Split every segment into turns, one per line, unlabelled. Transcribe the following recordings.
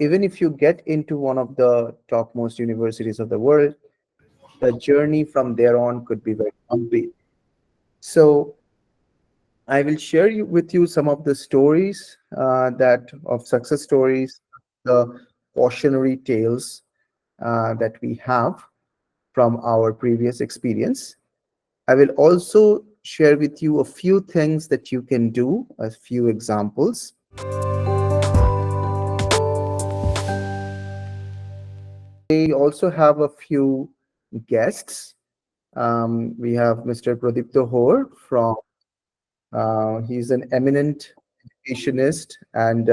even if you get into one of the topmost universities of the world, the journey from there on could be very bumpy. So I will share with you some of the stories that of success stories, the cautionary tales that we have from our previous experience. I will also share with you a few things that you can do, a few examples. We also have a few guests. We have Mr. Pradipto Hor from, he's an eminent educationist and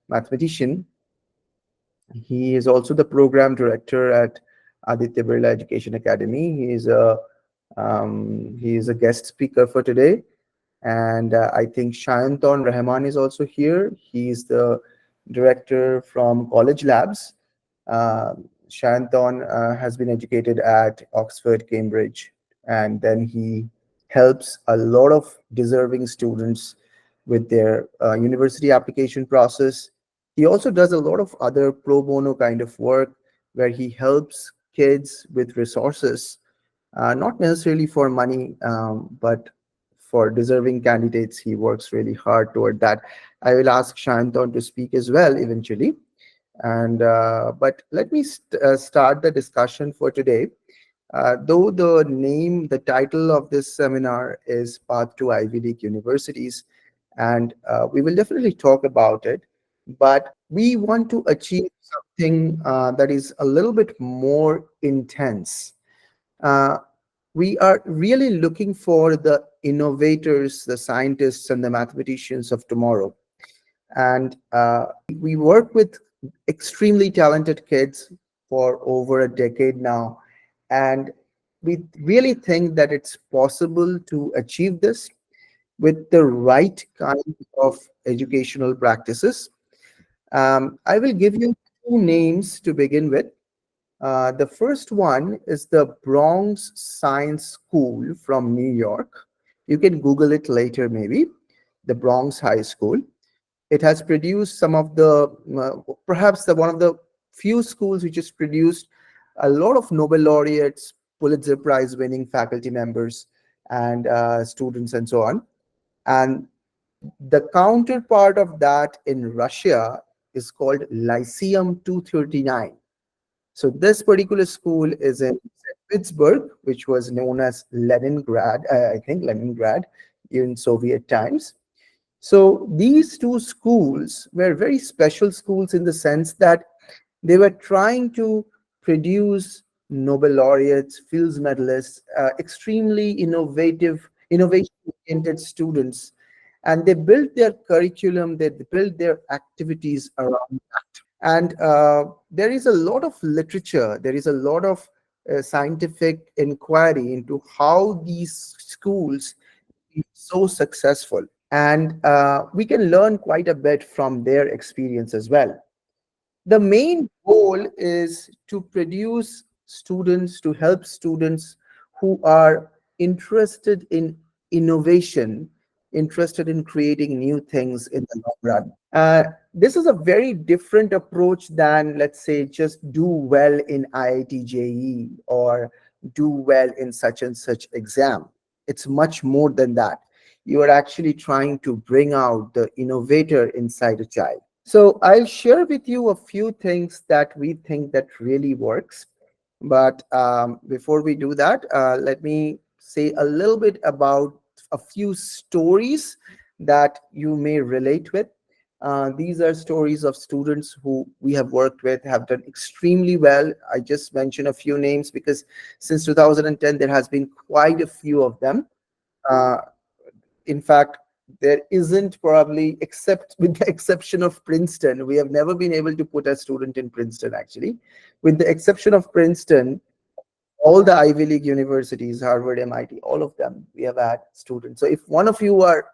mathematician. He is also the program director at Aditya Birla Education Academy. He is a guest speaker for today. And I think Shayanton Rahman is also here. He's the director from College Labs. Uh, Shayanton has been educated at Oxford, Cambridge, and then he helps a lot of deserving students with their university application process. He also does a lot of other pro bono kind of work where he helps kids with resources, not necessarily for money, but for deserving candidates. He works really hard toward that. I will ask Shanton to speak as well eventually. And but let me start the discussion for today. Though the title of this seminar is Path to Ivy League Universities, and we will definitely talk about it, but we want to achieve something that is a little bit more intense. Uh, we are really looking for the innovators, the scientists, and the mathematicians of tomorrow. And we work with extremely talented kids for over a decade now. And we really think that it's possible to achieve this with the right kind of educational practices. I will give you two names to begin with. The first one is the Bronx Science School from New York. You can Google it later, maybe. The Bronx High School. It has produced some of the, perhaps one of the few schools which has produced a lot of Nobel laureates, Pulitzer Prize winning faculty members, and students, and so on. And the counterpart of that in Russia is called Lyceum 239. So this particular school is in Pittsburgh, which was known as Leningrad, I think Leningrad in Soviet times. So these two schools were very special schools in the sense that they were trying to produce Nobel laureates, Fields medalists, extremely innovation-oriented students, and they built their curriculum, they built their activities around. And there is a lot of literature, there is a lot of scientific inquiry into how these schools are so successful. And we can learn quite a bit from their experience as well. The main goal is to produce students, to help students who are interested in innovation, interested in creating new things in the long run. This is a very different approach than, let's say, just do well in IIT JEE or do well in such and such exam. It's much more than that. You are actually trying to bring out the innovator inside a child. So I'll share with you a few things that we think that really works. But before we do that, let me say a little bit about a few stories that you may relate with. These are stories of students who we have worked with, have done extremely well. I just mentioned a few names because since 2010, there has been quite a few of them. Uh, in fact, there isn't probably, except with the exception of Princeton, we have never been able to put a student in Princeton actually. With the exception of Princeton, all the Ivy League universities, Harvard, MIT, all of them, we have had students. So if one of you are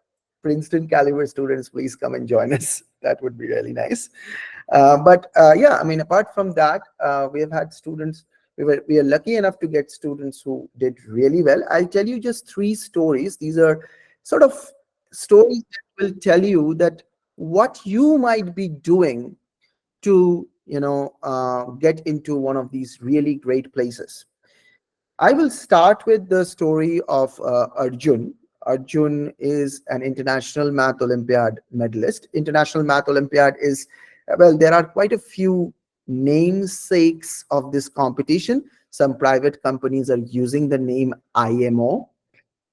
Princeton caliber students, please come and join us. That would be really nice. But yeah, I mean, apart from that, we have had students. We are lucky enough to get students who did really well. I'll tell you just three stories. These are sort of stories that will tell you that what you might be doing to get into one of these really great places. I will start with the story of Arjun. Arjun is an international math Olympiad medalist. International math Olympiad is, well, there are quite a few namesakes of this competition. Some private companies are using the name IMO.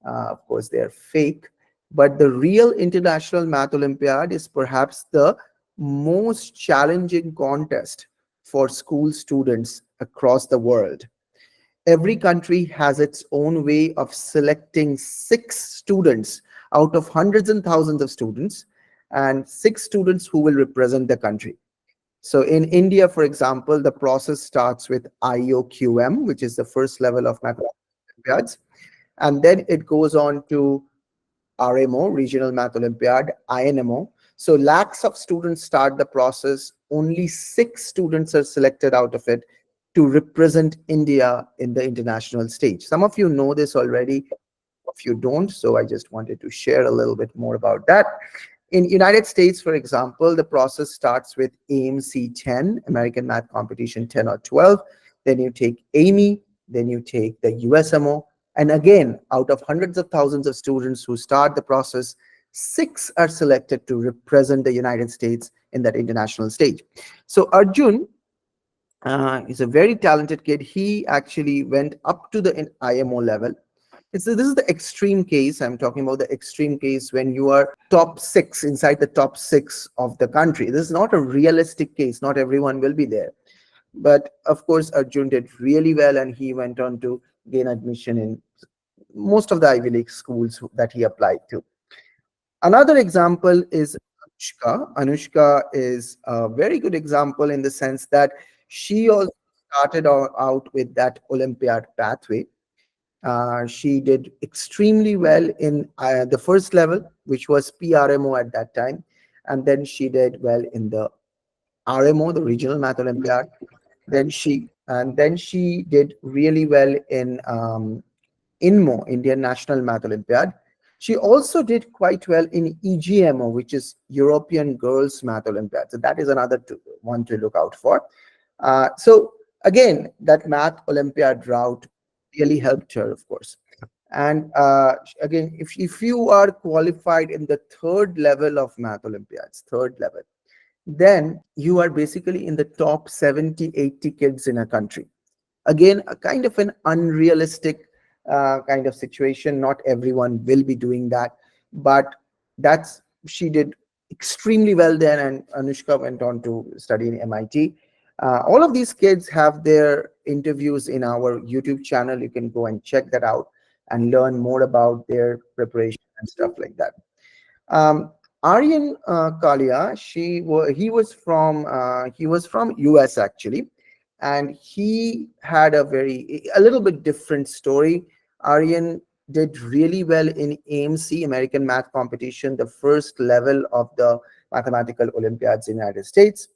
Of course, they are fake. But the real International Math Olympiad is perhaps the most challenging contest for school students across the world. Every country has its own way of selecting six students out of hundreds and thousands of students, and six students who will represent the country. So in India, for example, the process starts with IOQM, which is the first level of mathematics Olympiads, and then it goes on to RMO, Regional Math Olympiad, INMO. So lakhs of students start the process. Only six students are selected out of it to represent India in the international stage. Some of you know this already, if you don't, so I just wanted to share a little bit more about that. In United States, for example, the process starts with AMC 10, American Math Competition 10 or 12. Then you take AME, then you take the USMO. And again, out of hundreds of thousands of students who start the process, six are selected to represent the United States in that international stage. So Arjun is a very talented kid. He actually went up to the IMO level. This is the extreme case. I'm talking about the extreme case when you are top six, inside the top six of the country. This is not a realistic case. Not everyone will be there. But of course, Arjun did really well, and he went on to gain admission in most of the Ivy League schools that he applied to. Another example is Anushka. Anushka is a very good example in the sense that she also started out with that Olympiad pathway. She did extremely well in the first level, which was PRMO at that time. And then she did well in the RMO, the Regional Math Olympiad. Then she did really well in INMO, Indian National Math Olympiad. She also did quite well in EGMO, which is European Girls Math Olympiad. So that is another one to look out for. So again, that Math Olympiad route really helped her, of course. And again, if you are qualified in the third level of Math Olympiads, third level, then you are basically in the top 70, 80 kids in a country. Again, a kind of an unrealistic kind of situation. Not everyone will be doing that, but that's she did extremely well there, and Anushka went on to study in MIT. All of these kids have their interviews in our YouTube channel. You can go and check that out and learn more about their preparation and stuff like that. um, Aryan Kalia, he was from US actually, and he had a little bit different story. Aryan did really well in AMC, American Math Competition, the first level of the mathematical Olympiads in the United States.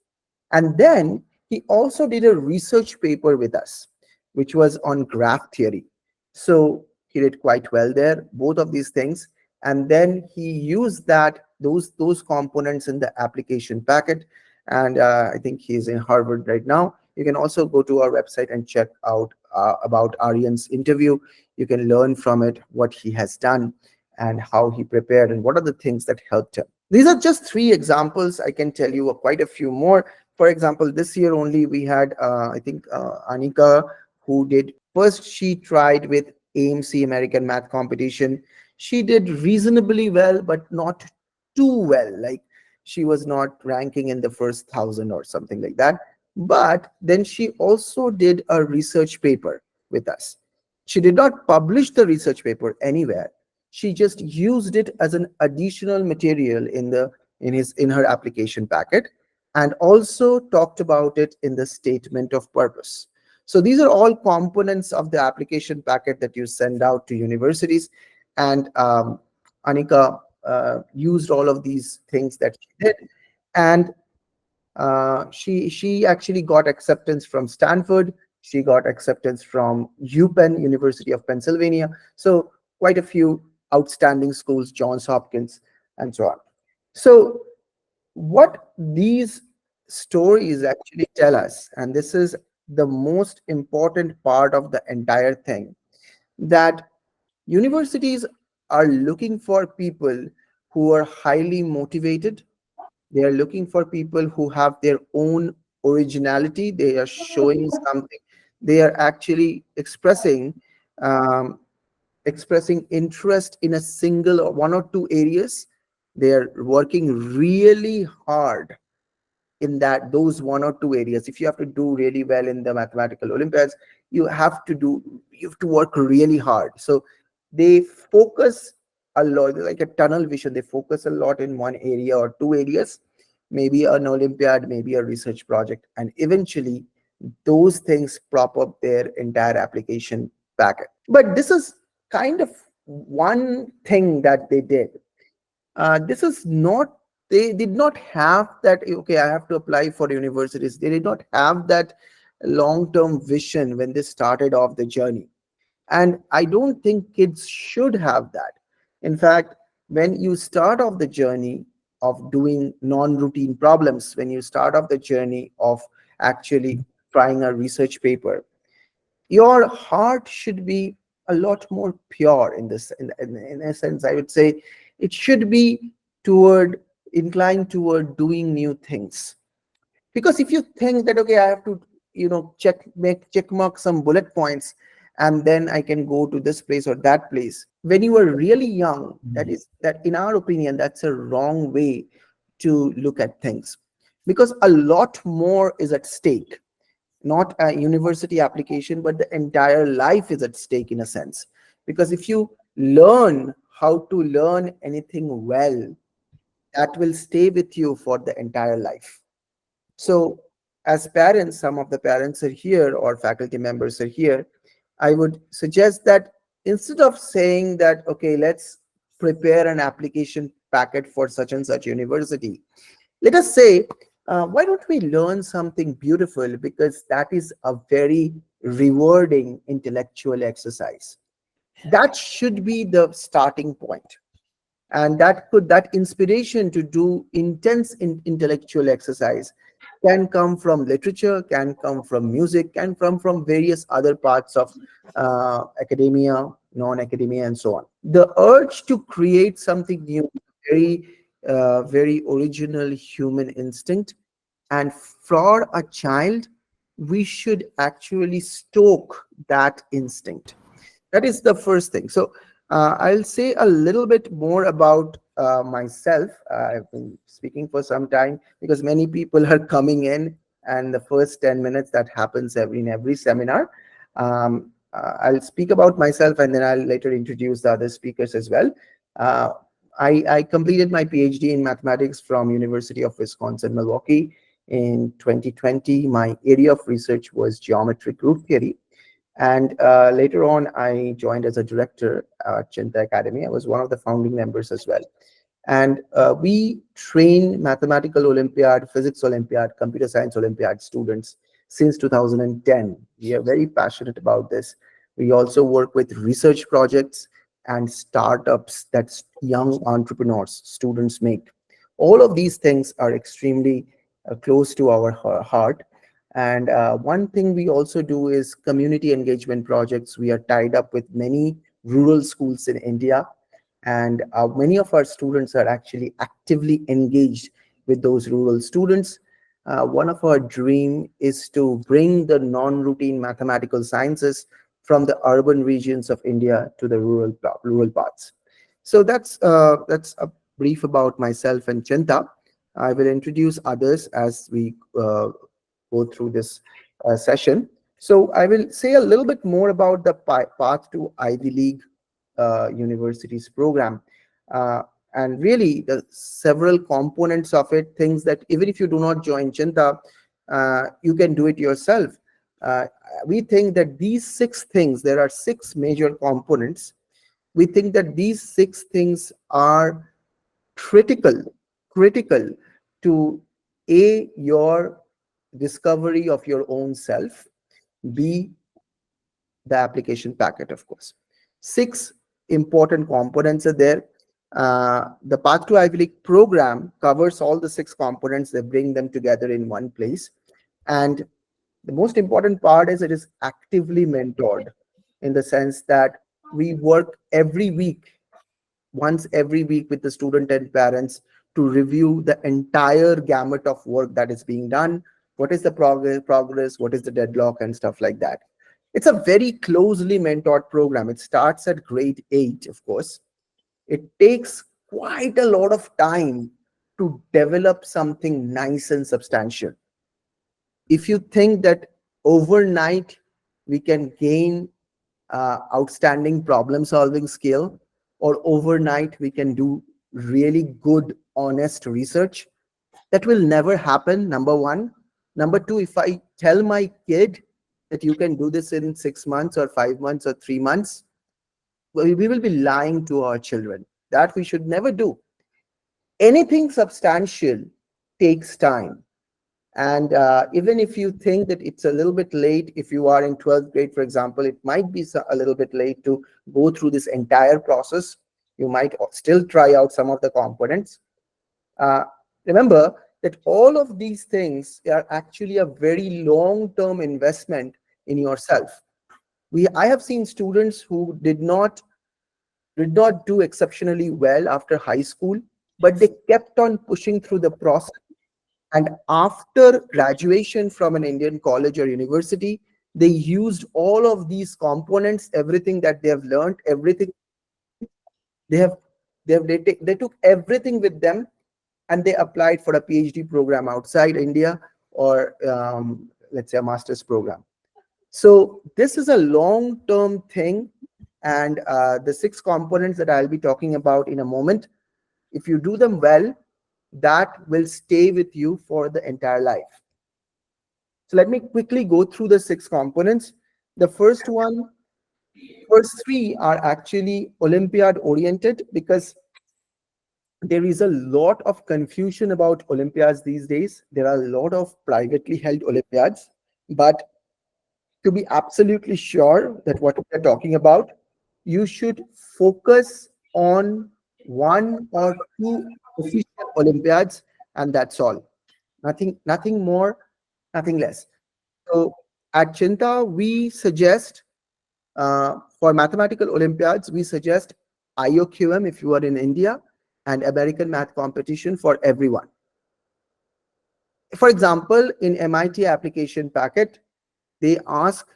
And then he also did a research paper with us, which was on graph theory. So he did quite well there, both of these things. And then he used those components in the application packet. And I think he's in Harvard right now. You can also go to our website and check out about Aryan's interview. You can learn from it what he has done and how he prepared and what are the things that helped him. These are just three examples. I can tell you quite a few more. For example, this year only we had, I think, Anika, who did first, she tried with AMC, American Math Competition. She did reasonably well, but not too well. Like she was not ranking in the first 1,000 or something like that. But then she also did a research paper with us. She did not publish the research paper anywhere. She just used it as an additional material in her application packet, and also talked about it in the statement of purpose. So these are all components of the application packet that you send out to universities. And Anika used all of these things that she did. And she actually got acceptance from Stanford. She got acceptance from UPenn, University of Pennsylvania. So quite a few outstanding schools, Johns Hopkins, and so on. So what these stories actually tell us, and this is the most important part of the entire thing, that universities are looking for people who are highly motivated. They are looking for people who have their own originality. They are showing something. They are actually um, expressing interest in a single or one or two areas. They are working really hard in that those one or two areas. If you have to do really well in the mathematical olympiads, you have to work really hard. So they focus a lot, like a tunnel vision. They focus a lot in one area or two areas, maybe an olympiad, maybe a research project, and eventually those things prop up their entire application packet. But this is kind of one thing that they did. This is not, they did not have that, okay, I have to apply for universities. They did not have that long term vision when they started off the journey. And I don't think kids should have that. In fact, when you start off the journey of doing non routine problems, when you start off the journey of actually trying a research paper, your heart should be a lot more pure in this, in a sense. I would say it should be toward, inclined toward doing new things. Because if you think that, okay, I have to, make check mark some bullet points, and then I can go to this place or that place when you are really young, that in our opinion, that's a wrong way to look at things. Because a lot more is at stake. Not a university application, but the entire life is at stake in a sense. Because if you learn how to learn anything well, that will stay with you for the entire life. So, as parents, some of the parents are here or faculty members are here, I would suggest that instead of saying that, okay, let's prepare an application packet for such and such university, let us say, why don't we learn something beautiful? Because that is a very rewarding intellectual exercise. That should be the starting point. And that inspiration to do intense intellectual exercise can come from literature, can come from music, can come from various other parts of academia, non-academia, and so on. The urge to create something new, very very original human instinct. And for a child, we should actually stoke that instinct. That is the first thing. So I'll say a little bit more about myself. I've been speaking for some time because many people are coming in, and the first 10 minutes that happens in every seminar. I'll speak about myself, and then I'll later introduce the other speakers as well. Uh, I completed my PhD in mathematics from University of Wisconsin, Milwaukee in 2020. My area of research was geometric group theory, and later on, I joined as a director at Cheenta Academy. I was one of the founding members as well. And we train mathematical Olympiad, physics Olympiad, computer science Olympiad students since 2010. We are very passionate about this. We also work with research projects and startups that young entrepreneurs, students make. All of these things are extremely close to our heart. And one thing we also do is community engagement projects. We are tied up with many rural schools in India, and many of our students are actually actively engaged with those rural students. One of our dream is to bring the non-routine mathematical sciences from the urban regions of India to the rural parts. So that's a brief about myself and Cheenta. I will introduce others as we go through this session. So I will say a little bit more about the path to Ivy League universities program. Uh, and really the several components of it, things that even if you do not join Cheenta, you can do it yourself. Uh, we think that these six things, there are six major components. We think that these six things are critical, critical to A, your discovery of your own self, B, the application packet, of course. Six important components are there. The Path to Ivy League program covers all the six components. They bring them together in one place. And the most important part is it is actively mentored, in the sense that we work every week, once every week, with the student and parents to review the entire gamut of work that is being done. What is the progress, what is the deadlock, and stuff like that. It's a very closely mentored program. It starts at grade 8, of course. It takes quite a lot of time to develop something nice and substantial. If you think that overnight we can gain outstanding problem solving skill, or overnight we can do really good honest research, that will never happen, number one. Number two, if I tell my kid that you can do this in 6 months or 5 months or 3 months, we will be lying to our children. That we should never do. Anything substantial takes time. And even if you think that it's a little bit late, if you are in 12th grade, for example, it might be a little bit late to go through this entire process. You might still try out some of the components. Uh, Remember that all of these things are actually a very long-term investment in yourself. I have seen students who did not do exceptionally well after high school, but they kept on pushing through the process. And after graduation from an Indian college or university, they used all of these components, everything that they have learned, everything they have, they took everything with them, and they applied for a PhD program outside India, or let's say a master's program. So this is a long-term thing, and the six components that I'll be talking about in a moment, if you do them well, that will stay with you for the entire life. So let me quickly go through the six components. The first three are actually Olympiad oriented, because there is a lot of confusion about Olympiads these days. There are a lot of privately held Olympiads, but to be absolutely sure that what we're talking about, you should focus on one or two official Olympiads, and that's all. Nothing more, nothing less. So at Cheenta, we suggest for mathematical Olympiads, we suggest IOQM if you are in India, and American Math Competition for everyone. For example, in MIT application packet, they ask,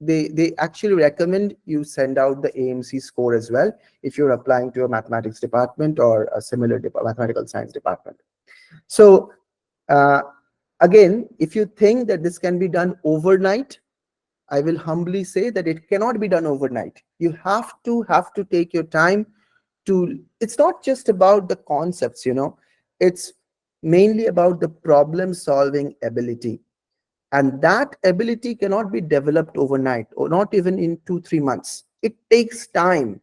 they actually recommend you send out the AMC score as well if you're applying to a mathematics department or a similar mathematical science department. So uh, again, if you think that this can be done overnight, I will humbly say that it cannot be done overnight. You have to take your time to. It's not just about the concepts, it's mainly about the problem solving ability, and that ability cannot be developed overnight, or not even in 2 3 months. It takes time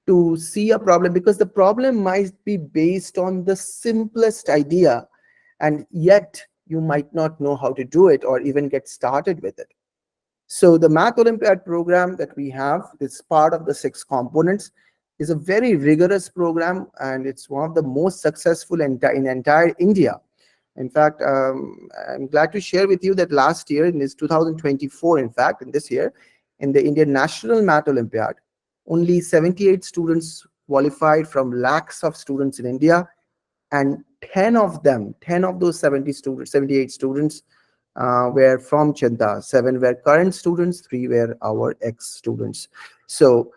to see a problem, because the problem might be based on the simplest idea, and yet you might not know how to do it or even get started with it. So the Math Olympiad program that we have, this part of the six components, is a very rigorous program, and it's one of the most successful in entire India. In fact, I'm glad to share with you that last year, in this 2024, in fact, in this year, in the Indian National Math Olympiad, only 78 students qualified from lakhs of students in India, and 10 of them, 10 of those 78 students were from Cheenta. 7 were current students, 3 were our ex-students. So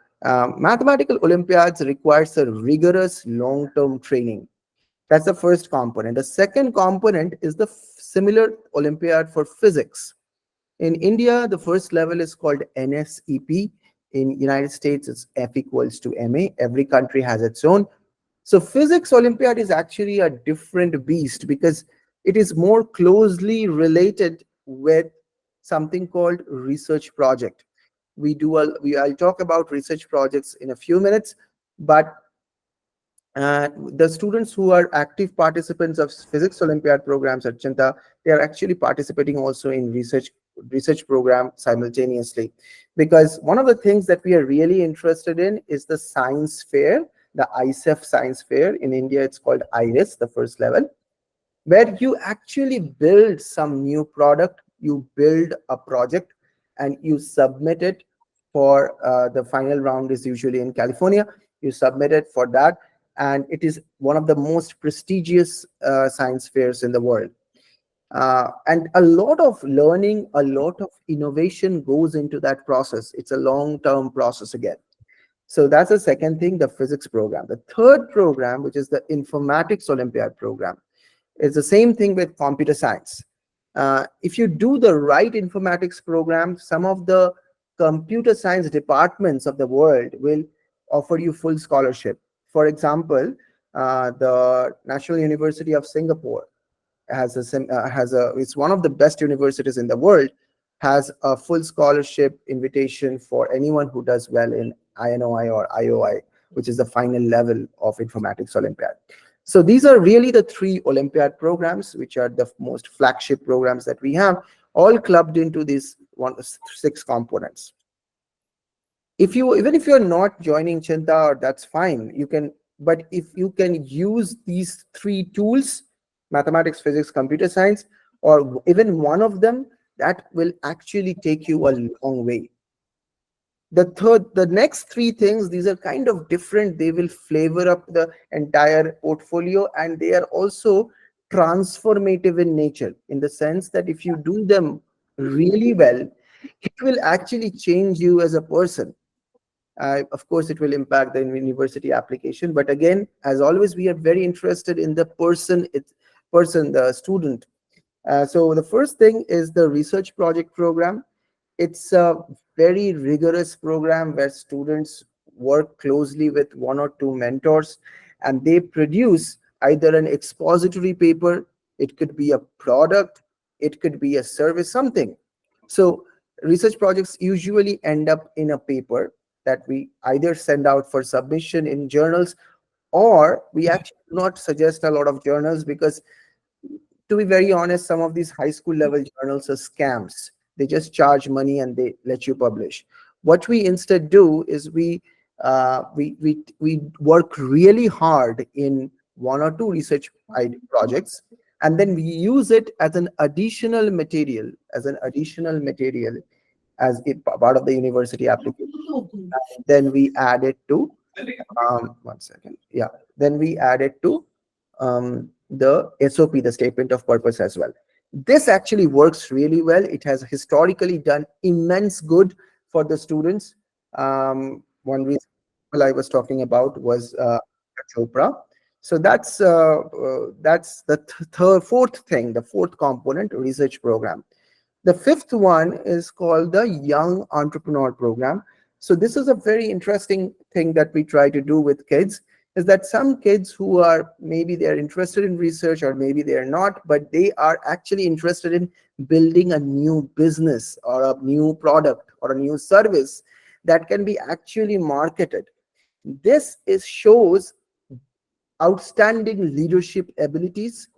mathematical Olympiads requires a rigorous long-term training. That's the first component. The second component is the similar Olympiad for physics. In India, the first level is called NSEP. In United States, it's F equals to MA. Every country has its own. So physics Olympiad is actually a different beast, because it is more closely related with something called research project. I'll talk about research projects in a few minutes, but the students who are active participants of physics Olympiad programs at Cheenta, they are actually participating also in research program simultaneously, because one of the things that we are really interested in is the science fair the ISEF Science Fair. In India, it's called IRIS, the first level, where you actually build some new product, you build a project, and you submit it for the final round is usually in California. You submit it for that, and it is one of the most prestigious science fairs in the world. And a lot of learning, a lot of innovation goes into that process. It's a long-term process again. So that's the second thing, the physics program. The third program, which is the informatics Olympiad program, it's the same thing with computer science. If you do the right informatics program, some of the computer science departments of the world will offer you full scholarship. For example, the National University of Singapore has a it's one of the best universities in the world, has a full scholarship invitation for anyone who does well in INOI or IOI, which is the final level of informatics Olympiad. So these are really the three Olympiad programs, which are the most flagship programs that we have, all clubbed into these six components. If you, even if you're not joining Cheenta, that's fine. You can, but if you can use these three tools, mathematics, physics, computer science, or even one of them, that will actually take you a long way. The next three things, these are kind of different. They will flavor up the entire portfolio, and they are also transformative in nature, in the sense that if you do them really well, it will actually change you as a person. Of course, it will impact the university application, but again, as always, we are very interested in the person, the student. So the first thing is the research project program. It's a very rigorous program where students work closely with one or two mentors, and they produce either an expository paper, it could be a product, it could be a service, something. So research projects usually end up in a paper that we either send out for submission in journals, or we actually do not suggest a lot of journals, because to be very honest, some of these high school level journals are scams. They just charge money and they let you publish. What we instead do is we work really hard in one or two research projects, and then we use it as an additional material, as a part of the university application. Then we add it to one second. Yeah. Then we add it to the SOP, the statement of purpose, as well. This actually works really well. It has historically done immense good for the students. One reason I was talking about was Chopra. So that's the fourth thing, the fourth component, research program. The fifth one is called the Young Entrepreneur Program. So this is a very interesting thing that we try to do with kids, is that some kids who are, maybe they're interested in research or maybe they're not, but they are actually interested in building a new business or a new product or a new service that can be actually marketed. This is shows outstanding leadership abilities,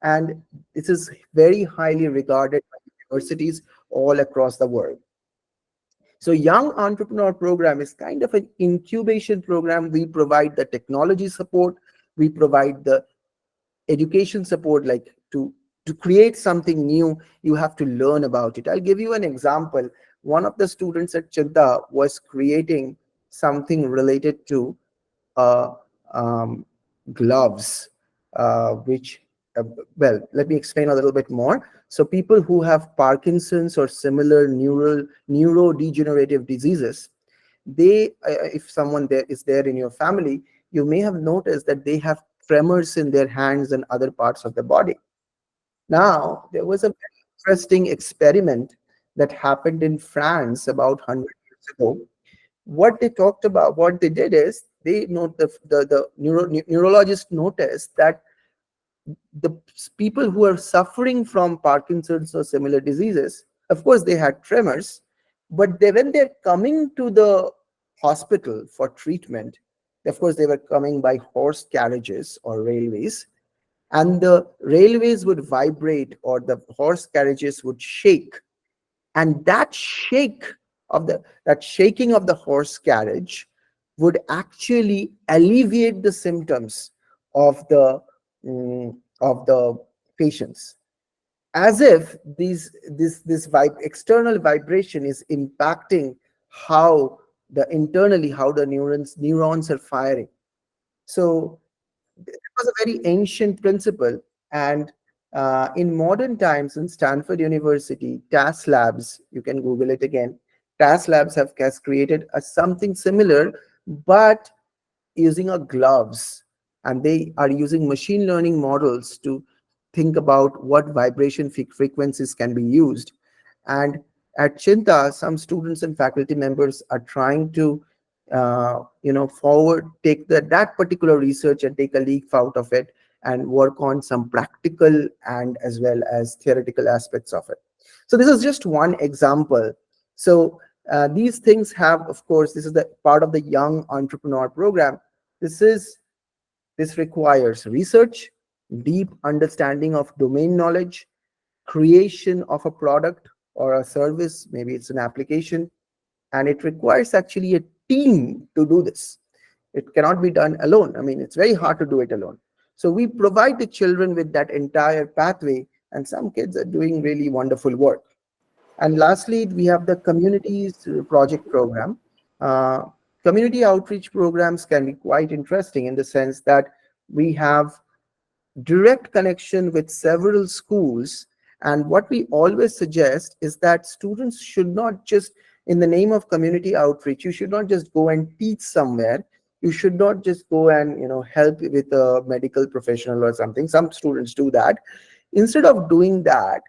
and this is very highly regarded by universities all across the world. So Young Entrepreneur Program is kind of an incubation program. We provide the technology support, we provide the education support, like to create something new, you have to learn about it. I'll give you an example. One of the students at Cheenta was creating something related to uh, um, gloves, which, uh, well, let me explain a little bit more. So people who have Parkinson's or similar neurodegenerative diseases, they, if someone there is there in your family, you may have noticed that they have tremors in their hands and other parts of the body. Now, there was a very interesting experiment that happened in France about 100 years ago. What they talked about, what they did is, they note the neurologist noticed that the people who are suffering from Parkinson's or similar diseases, of course they had tremors, but when they're coming to the hospital for treatment, of course they were coming by horse carriages or railways, and the railways would vibrate or the horse carriages would shake, and that shaking of the horse carriage would actually alleviate the symptoms of the patients, as if external vibration is impacting how the neurons are firing. So it was a very ancient principle. And in modern times, in Stanford University, TAS Labs, you can Google it again. TAS Labs has created a something similar, but using a gloves, and they are using machine learning models to think about what vibration frequencies can be used. And at Chinta, some students and faculty members are trying to forward take that particular research and take a leaf out of it and work on some practical and as well as theoretical aspects of it. So this is just one example. So these things have, of course, this is the part of the young entrepreneur program. This is this requires research, deep understanding of domain knowledge, creation of a product or a service, maybe it's an application, and it requires actually a team to do this. It cannot be done alone. I mean, it's very hard to do it alone. So we provide the children with that entire pathway, and some kids are doing really wonderful work. And lastly, we have the communities project program. Uh, Community outreach programs can be quite interesting in the sense that we have direct connection with several schools. And what we always suggest is that students should not just, in the name of community outreach, you should not just go and teach somewhere. You should not just go and help with a medical professional or something. Some students do that. Instead of doing that,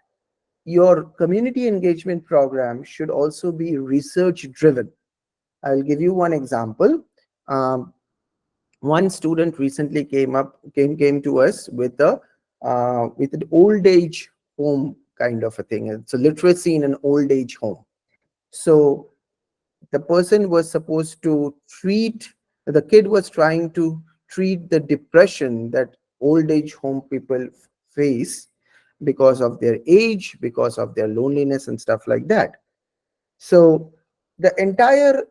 your community engagement program should also be research driven. I'll give you one example. Um, One student recently came to us with an old age home kind of a thing. It's a literacy in an old age home. So the person was supposed to treat the kid was trying to treat the depression that old age home people face because of their age, because of their loneliness and stuff like that. So the entire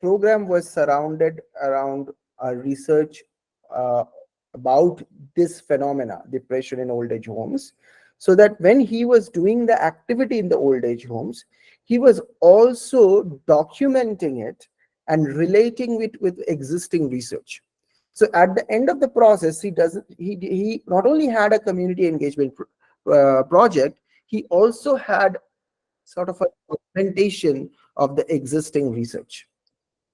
program was surrounded around research uh, about this phenomena, depression in old age homes, so that when he was doing the activity in the old age homes, he was also documenting it and relating it with existing research. So at the end of the process, he not only had a community engagement project, he also had sort of a documentation of the existing research.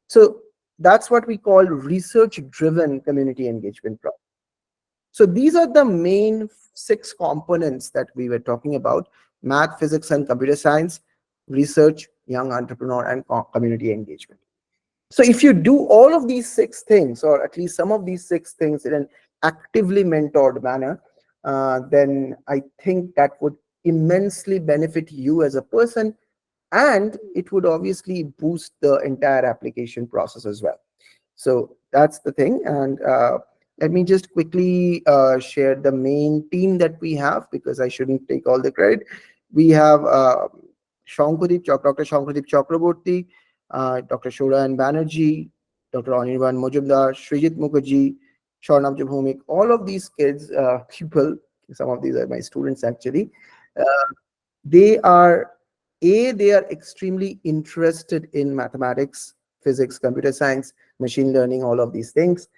So that's what we call research driven community engagement project. So these are the main six components that we were talking about: math, physics, and computer science, research, young entrepreneur, and community engagement. So if you do all of these six things, or at least some of these six things in an actively mentored manner, then I think that would immensely benefit you as a person, and it would obviously boost the entire application process as well. So that's the thing. And let me just quickly share the main team that we have, because I shouldn't take all the credit. We have Dr. Shankudip Chakraborty, Dr. Shoran Banerjee, Dr. Anirban Mojumdar, Srijit Mukherjee, Sharnab Jabhumik. All of these kids, people, some of these are my students actually. They are they are extremely interested in mathematics, physics, computer science, machine learning, all of these things.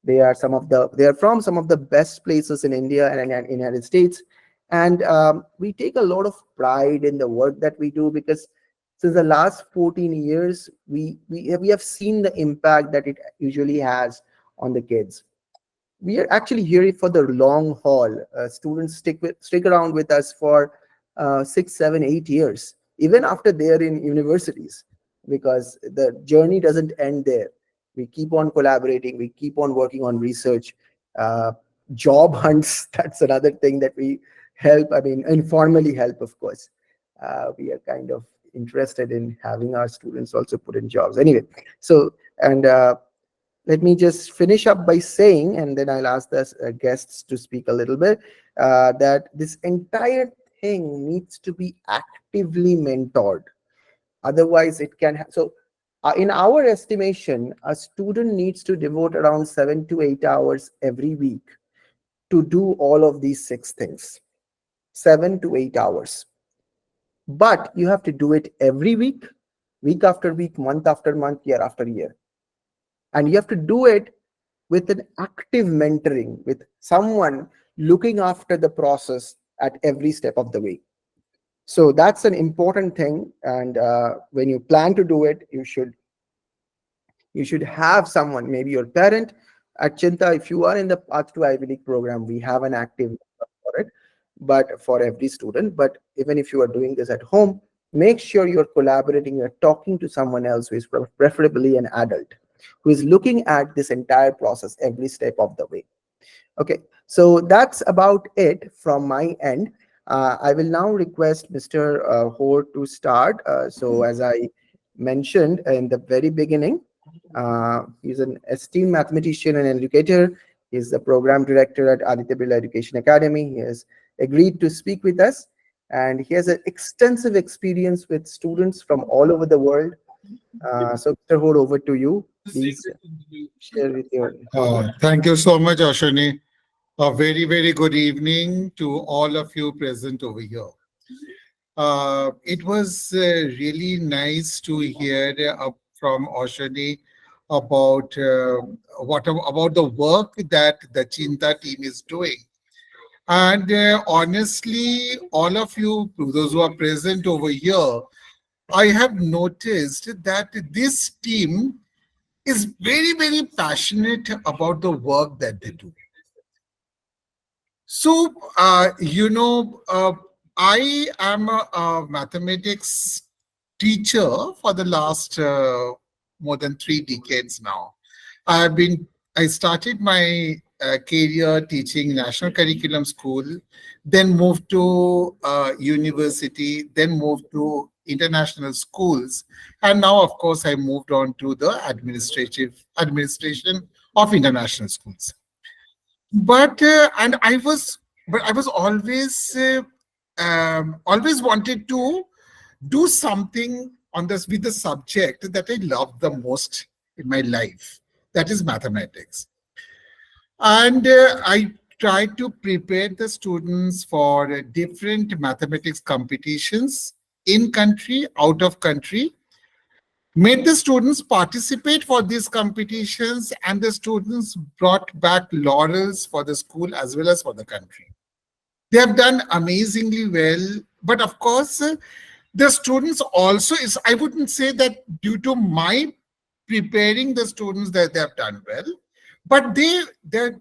They are from some of the best places in India and in the United States. And we take a lot of pride in the work that we do, because since the last 14 years we have seen the impact that it usually has on the kids. We are actually here for the long haul. Students stick around with us for 6, 7, 8 years, even after they are in universities, because the journey doesn't end there. We keep on collaborating. We keep on working on research, uh, job hunts. That's another thing that we help. I mean, informally help, of course. We are kind of interested in having our students also put in jobs. Anyway, so and let me just finish up by saying, and then I'll ask the guests to speak a little bit, that this entire thing needs to be actively mentored. Otherwise, it can. So In our estimation, a student needs to devote around 7 to 8 hours every week to do all of these six things. 7 to 8 hours. But you have to do it every week, week after week, month after month, year after year. And you have to do it with an active mentoring, with someone looking after the process at every step of the way. So that's an important thing. And when you plan to do it, you should have someone, maybe your parent. At Chinta, if you are in the Path to Ivy League program, we have an active for it, but for every student. But even if you are doing this at home, make sure you're collaborating, you're talking to someone else who is preferably an adult, who is looking at this entire process every step of the way. Okay, so that's about it from my end. I will now request Mr. Hoare to start. So as I mentioned in the very beginning, he's an esteemed mathematician and educator. He's the program director at Aditya Birla Education Academy. He has agreed to speak with us, and he has an extensive experience with students from all over the world. So, Mr. Hoare, over to you. Please share with your.
Thank you so much, Ashani. A very, very good evening to all of you present over here. It was really nice to hear from Ashani about about the work that the Cheenta team is doing. And honestly, all of you, those who are present over here, I have noticed that this team is very, very passionate about the work that they do. So, I am a mathematics teacher for the last more than 3 decades now. I've been, I started my career teaching national curriculum school, then moved to university, then moved to international schools, and now, of course, I moved on to the administration of international schools. But I was always wanted to do something on this with the subject that I love the most in my life, that is mathematics. And I tried to prepare the students for different mathematics competitions in country, out of country, made the students participate for these competitions, and the students brought back laurels for the school as well as for the country. They have done amazingly well. But of course, the students also is, I wouldn't say that due to my preparing the students that they have done well, but the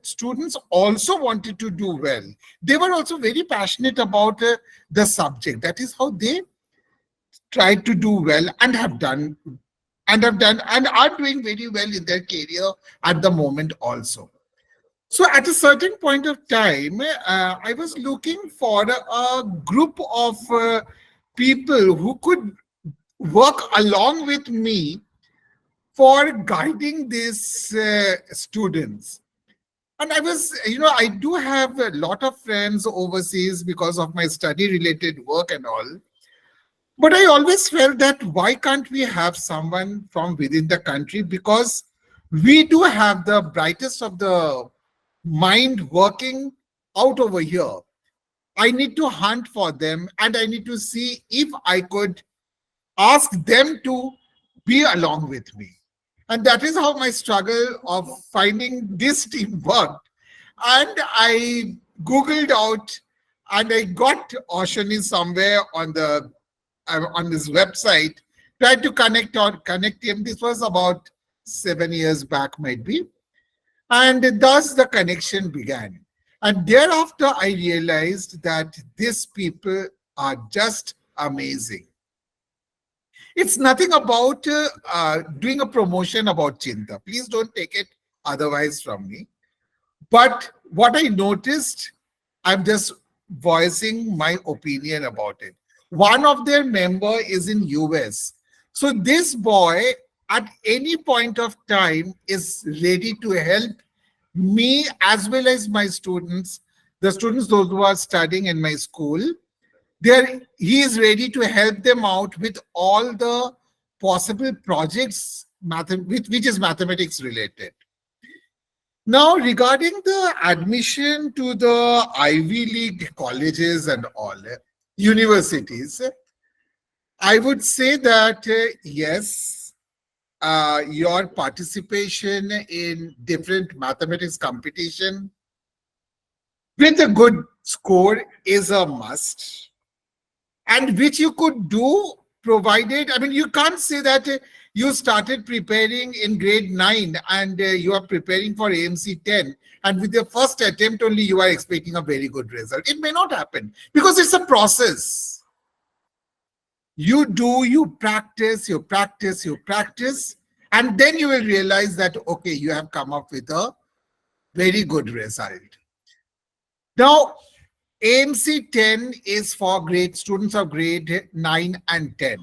students also wanted to do well. They were also very passionate about the subject. That is how they tried to do well and are doing very well in their career at the moment also. So at a certain point of time, I was looking for a group of people who could work along with me for guiding these students. And I do have a lot of friends overseas because of my study related work and all. But I always felt that why can't we have someone from within the country? Because we do have the brightest of the mind working out over here. I need to hunt for them and I need to see if I could ask them to be along with me. And that is how my struggle of finding this team worked. And I Googled out and I got Ashani somewhere on this website, tried to connect him. This was about 7 years back, might be. And thus the connection began. And thereafter, I realized that these people are just amazing. It's nothing about doing a promotion about Cheenta. Please don't take it otherwise from me. But what I noticed, I'm just voicing my opinion about it. One of their member is in US. So this boy at any point of time is ready to help me as well as my students, the students those who are studying in my school. He is ready to help them out with all the possible projects which is mathematics related. Now, regarding the admission to the Ivy League colleges and all, universities, I would say that yes, your participation in different mathematics competition with a good score is a must, and which you could do provided, I mean, you can't say that you started preparing in grade 9 and you are preparing for AMC 10, and with your first attempt only you are expecting a very good result. It may not happen because it's a process. You do, you practice, you practice, you practice, and then you will realize that okay, you have come up with a very good result. Now, AMC 10 is for grade students of grade 9 and 10.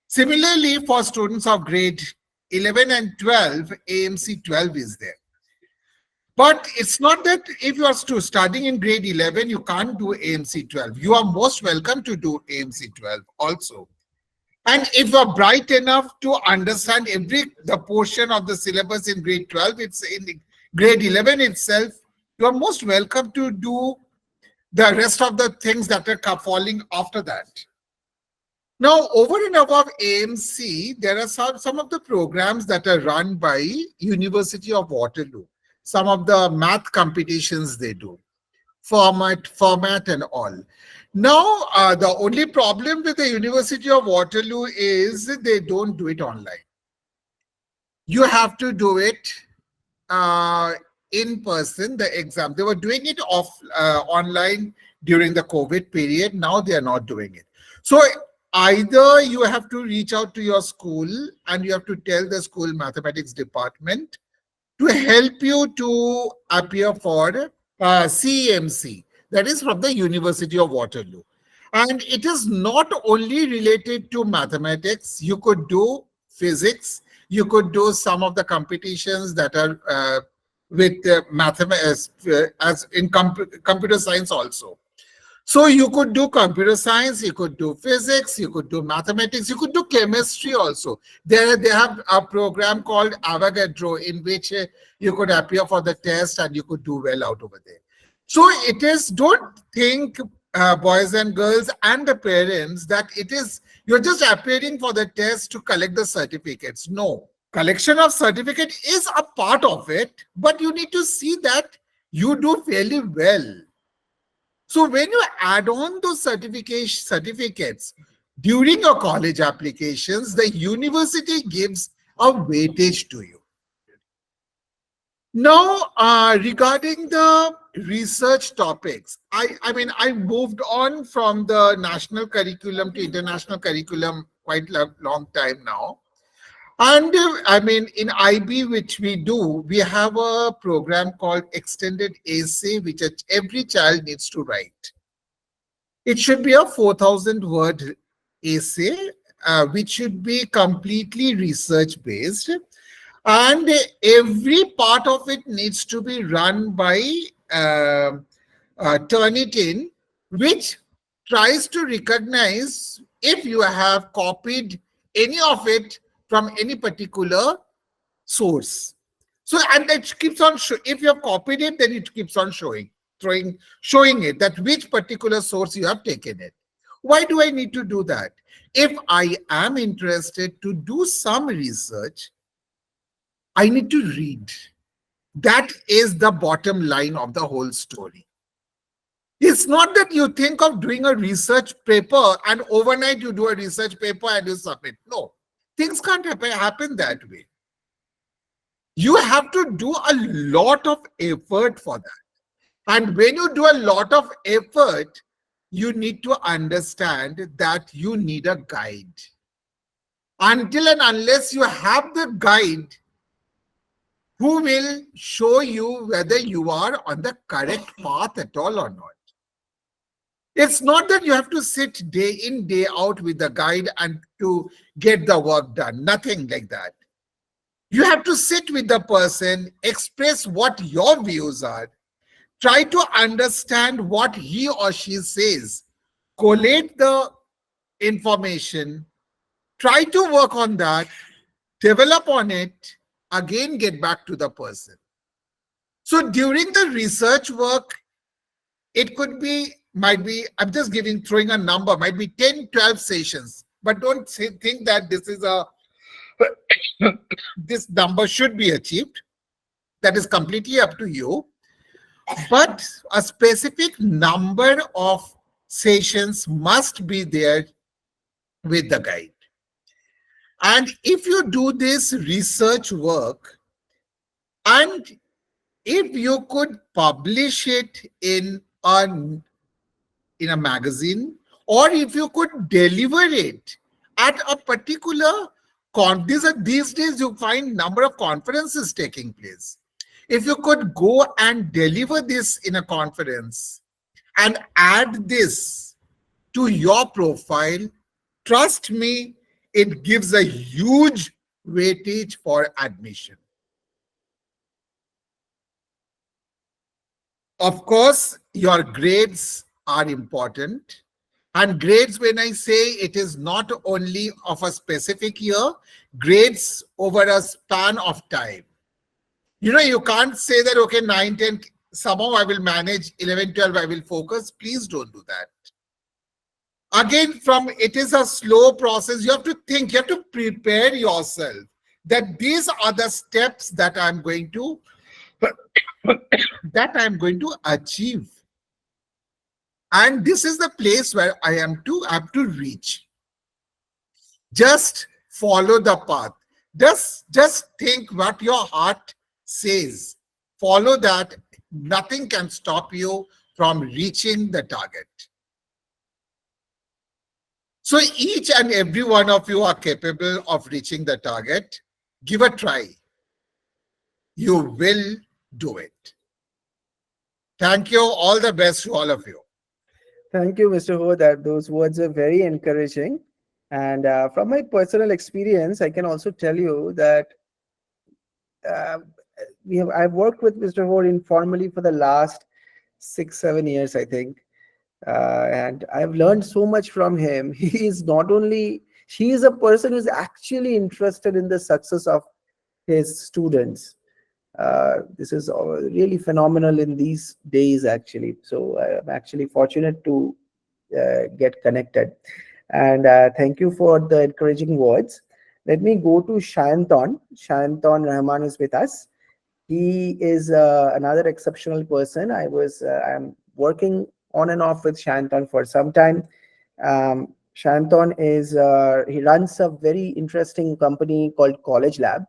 Similarly, for students of grade 11 and 12, AMC 12 is there. But it's not that if you are studying in grade 11, you can't do AMC 12. You are most welcome to do AMC 12 also. And if you are bright enough to understand the portion of the syllabus in grade 12, it's in grade 11 itself, you are most welcome to do the rest of the things that are falling after that. Now, over and above AMC, there are some of the programs that are run by University of Waterloo. Some of the math competitions they do, format and all. Now, the only problem with the University of Waterloo is they don't do it online. You have to do it in person, the exam. They were doing it online during the COVID period. Now they are not doing it. So either you have to reach out to your school and you have to tell the school mathematics department to help you to appear for CEMC, that is from the University of Waterloo. And it is not only related to mathematics. You could do physics. You could do some of the competitions that are with mathematics as in computer science also. So you could do computer science, you could do physics, you could do mathematics, you could do chemistry also. They have a program called Avogadro in which you could appear for the test and you could do well out over there. So it is, don't think boys and girls and the parents that it is, you're just appearing for the test to collect the certificates. No, collection of certificate is a part of it, but you need to see that you do fairly well. So when you add on those certificates during your college applications, the university gives a weightage to you. Now, regarding the research topics, I moved on from the national curriculum to international curriculum quite a long time now. And in IB, which we do, we have a program called Extended Essay, which every child needs to write. It should be a 4,000-word essay, which should be completely research-based. And every part of it needs to be run by Turnitin, which tries to recognize if you have copied any of it from any particular source. So, and it keeps on, if you have copied it, then it keeps on showing it that which particular source you have taken it. Why do I need to do that? If I am interested to do some research, I need to read. That is the bottom line of the whole story. It's not that you think of doing a research paper and overnight you do a research paper and you submit. No, things can't happen that way. You have to do a lot of effort for that. And when you do a lot of effort, you need to understand that you need a guide. Until and unless you have the guide, who will show you whether you are on the correct path at all or not. It's not that you have to sit day in, day out with the guide and to get the work done. Nothing like that. You have to sit with the person, express what your views are, try to understand what he or she says, collate the information, try to work on that, develop on it, again get back to the person. So during the research work, it could be, might be, I'm just throwing a number, might be 10, 12 sessions. But don't think that this is a, this number should be achieved. That is completely up to you. But a specific number of sessions must be there with the guide. And if you do this research work, and if you could publish it in a magazine, or if you could deliver it at a particular these days you find number of conferences taking place. If you could go and deliver this in a conference and add this to your profile, trust me, it gives a huge weightage for admission. Of course, your grades are important. And grades, when I say, it is not only of a specific year, grades over a span of time. You can't say that, okay, 9, 10, somehow I will manage, 11, 12, I will focus. Please don't do that. Again, it is a slow process. You have to think, you have to prepare yourself that these are the steps that I'm going to achieve. And this is the place where I have to reach. Just follow the path. Just think what your heart says. Follow that. Nothing can stop you from reaching the target. So each and every one of you are capable of reaching the target. Give a try. You will do it. Thank you. All the best to all of you.
Thank you, Mr. Ho. Those words are very encouraging. And from my personal experience, I can also tell you that uh, I've worked with Mr. Ho informally for the last 6, 7 years, I think. And I've learned so much from him. He is a person who's actually interested in the success of his students. This is really phenomenal in these days, actually. So I'm actually fortunate to get connected. And thank you for the encouraging words. Let me go to Shayantan. Shayantan Rahman is with us. He is another exceptional person. I'm working on and off with Shayantan for some time. Shayantan he runs a very interesting company called College Lab.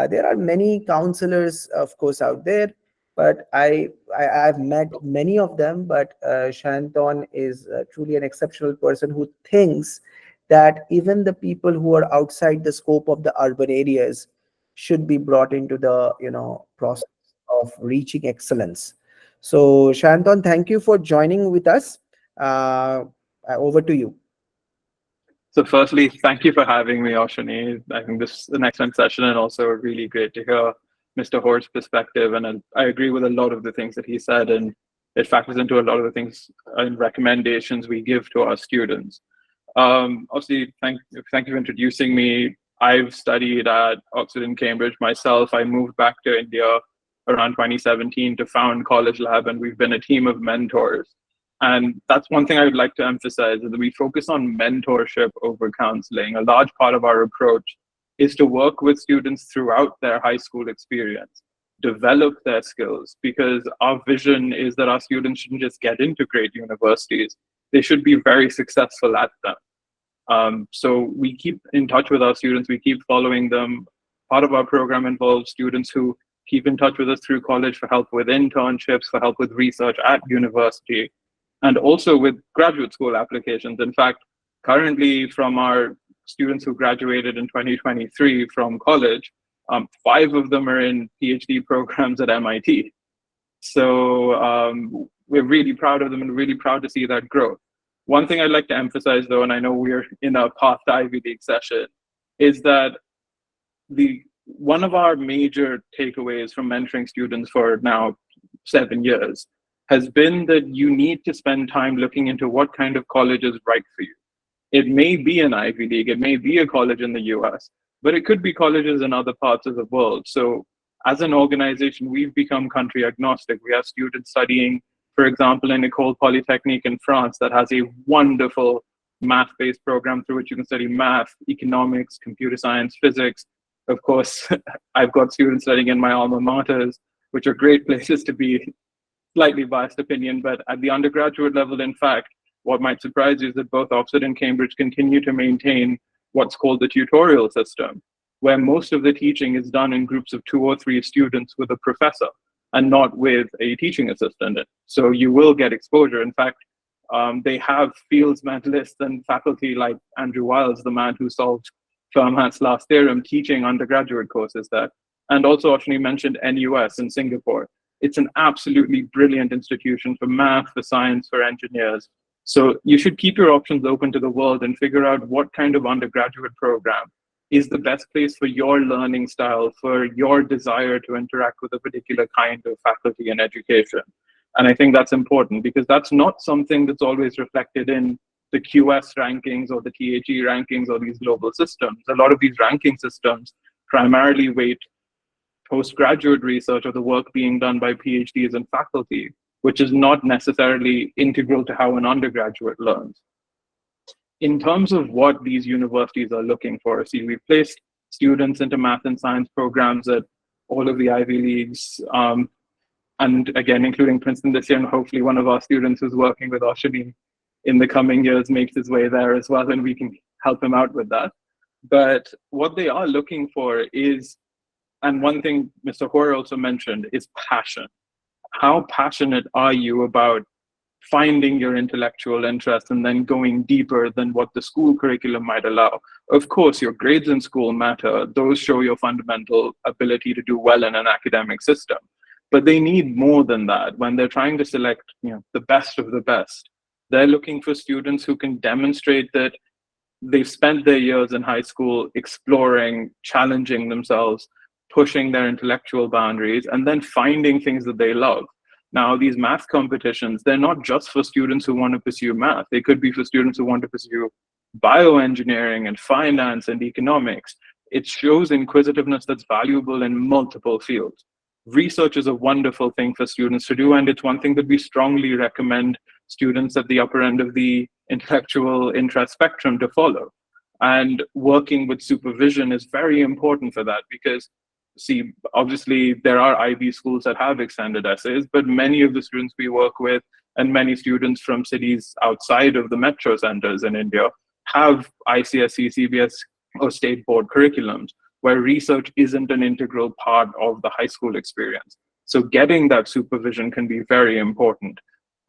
There are many counselors, of course, out there, but I've met many of them. But Shayantan is truly an exceptional person who thinks that even the people who are outside the scope of the urban areas should be brought into the process of reaching excellence. So Shayantan, thank you for joining with us. Over to you.
So firstly, thank you for having me, Ashani. I think this is an excellent session and also really great to hear Mr. Ho's perspective. And I agree with a lot of the things that he said, and it factors into a lot of the things and recommendations we give to our students. Obviously, thank you for introducing me. I've studied at Oxford and Cambridge myself. I moved back to India around 2017 to found College Lab, and we've been a team of mentors. And that's one thing I would like to emphasize, is that we focus on mentorship over counseling. A large part of our approach is to work with students throughout their high school experience, develop their skills, because our vision is that our students shouldn't just get into great universities, they should be very successful at them. So we keep in touch with our students, we keep following them. Part of our program involves students who keep in touch with us through college for help with internships, for help with research at university, and also with graduate school applications. In fact, currently from our students who graduated in 2023 from college, 5 of them are in PhD programs at MIT. So we're really proud of them and really proud to see that growth. One thing I'd like to emphasize, though, and I know we're in a Path to Ivy League session, is that one of our major takeaways from mentoring students for now 7 years has been that you need to spend time looking into what kind of college is right for you. It may be an Ivy League, it may be a college in the US, but it could be colleges in other parts of the world. So as an organization, we've become country agnostic. We have students studying, for example, in École Polytechnique in France that has a wonderful math-based program through which you can study math, economics, computer science, physics. Of course, I've got students studying in my alma maters, which are great places to be. Slightly biased opinion, but at the undergraduate level, in fact, what might surprise you is that both Oxford and Cambridge continue to maintain what's called the tutorial system, where most of the teaching is done in groups of 2 or 3 students with a professor and not with a teaching assistant. So you will get exposure. In fact, they have Fields medalists and faculty like Andrew Wiles, the man who solved Fermat's last theorem, teaching undergraduate courses there. And also, Ashani mentioned NUS in Singapore. It's an absolutely brilliant institution for math, for science, for engineers. So you should keep your options open to the world and figure out what kind of undergraduate program is the best place for your learning style, for your desire to interact with a particular kind of faculty and education. And I think that's important because that's not something that's always reflected in the QS rankings or the THE rankings or these global systems. A lot of these ranking systems primarily weight postgraduate research or the work being done by PhDs and faculty, which is not necessarily integral to how an undergraduate learns. In terms of what these universities are looking for, see, we've placed students into math and science programs at all of the Ivy Leagues, and again, including Princeton this year, and hopefully one of our students who's working with Ashani in the coming years makes his way there as well, and we can help him out with that. But what they are looking for is, and one thing Mr. Hoare also mentioned, is passion. How passionate are you about finding your intellectual interest and then going deeper than what the school curriculum might allow? Of course, your grades in school matter. Those show your fundamental ability to do well in an academic system. But they need more than that. When they're trying to select, the best of the best, they're looking for students who can demonstrate that they've spent their years in high school exploring, challenging themselves, pushing their intellectual boundaries, and then finding things that they love. Now, these math competitions, they're not just for students who want to pursue math. They could be for students who want to pursue bioengineering and finance and economics. It shows inquisitiveness that's valuable in multiple fields. Research is a wonderful thing for students to do, and it's one thing that we strongly recommend students at the upper end of the intellectual interest spectrum to follow. And working with supervision is very important for that because, see, obviously there are IB schools that have extended essays, but many of the students we work with and many students from cities outside of the metro centers in India have ICSE, CBS, or state board curriculums where research isn't an integral part of the high school experience. So getting that supervision can be very important.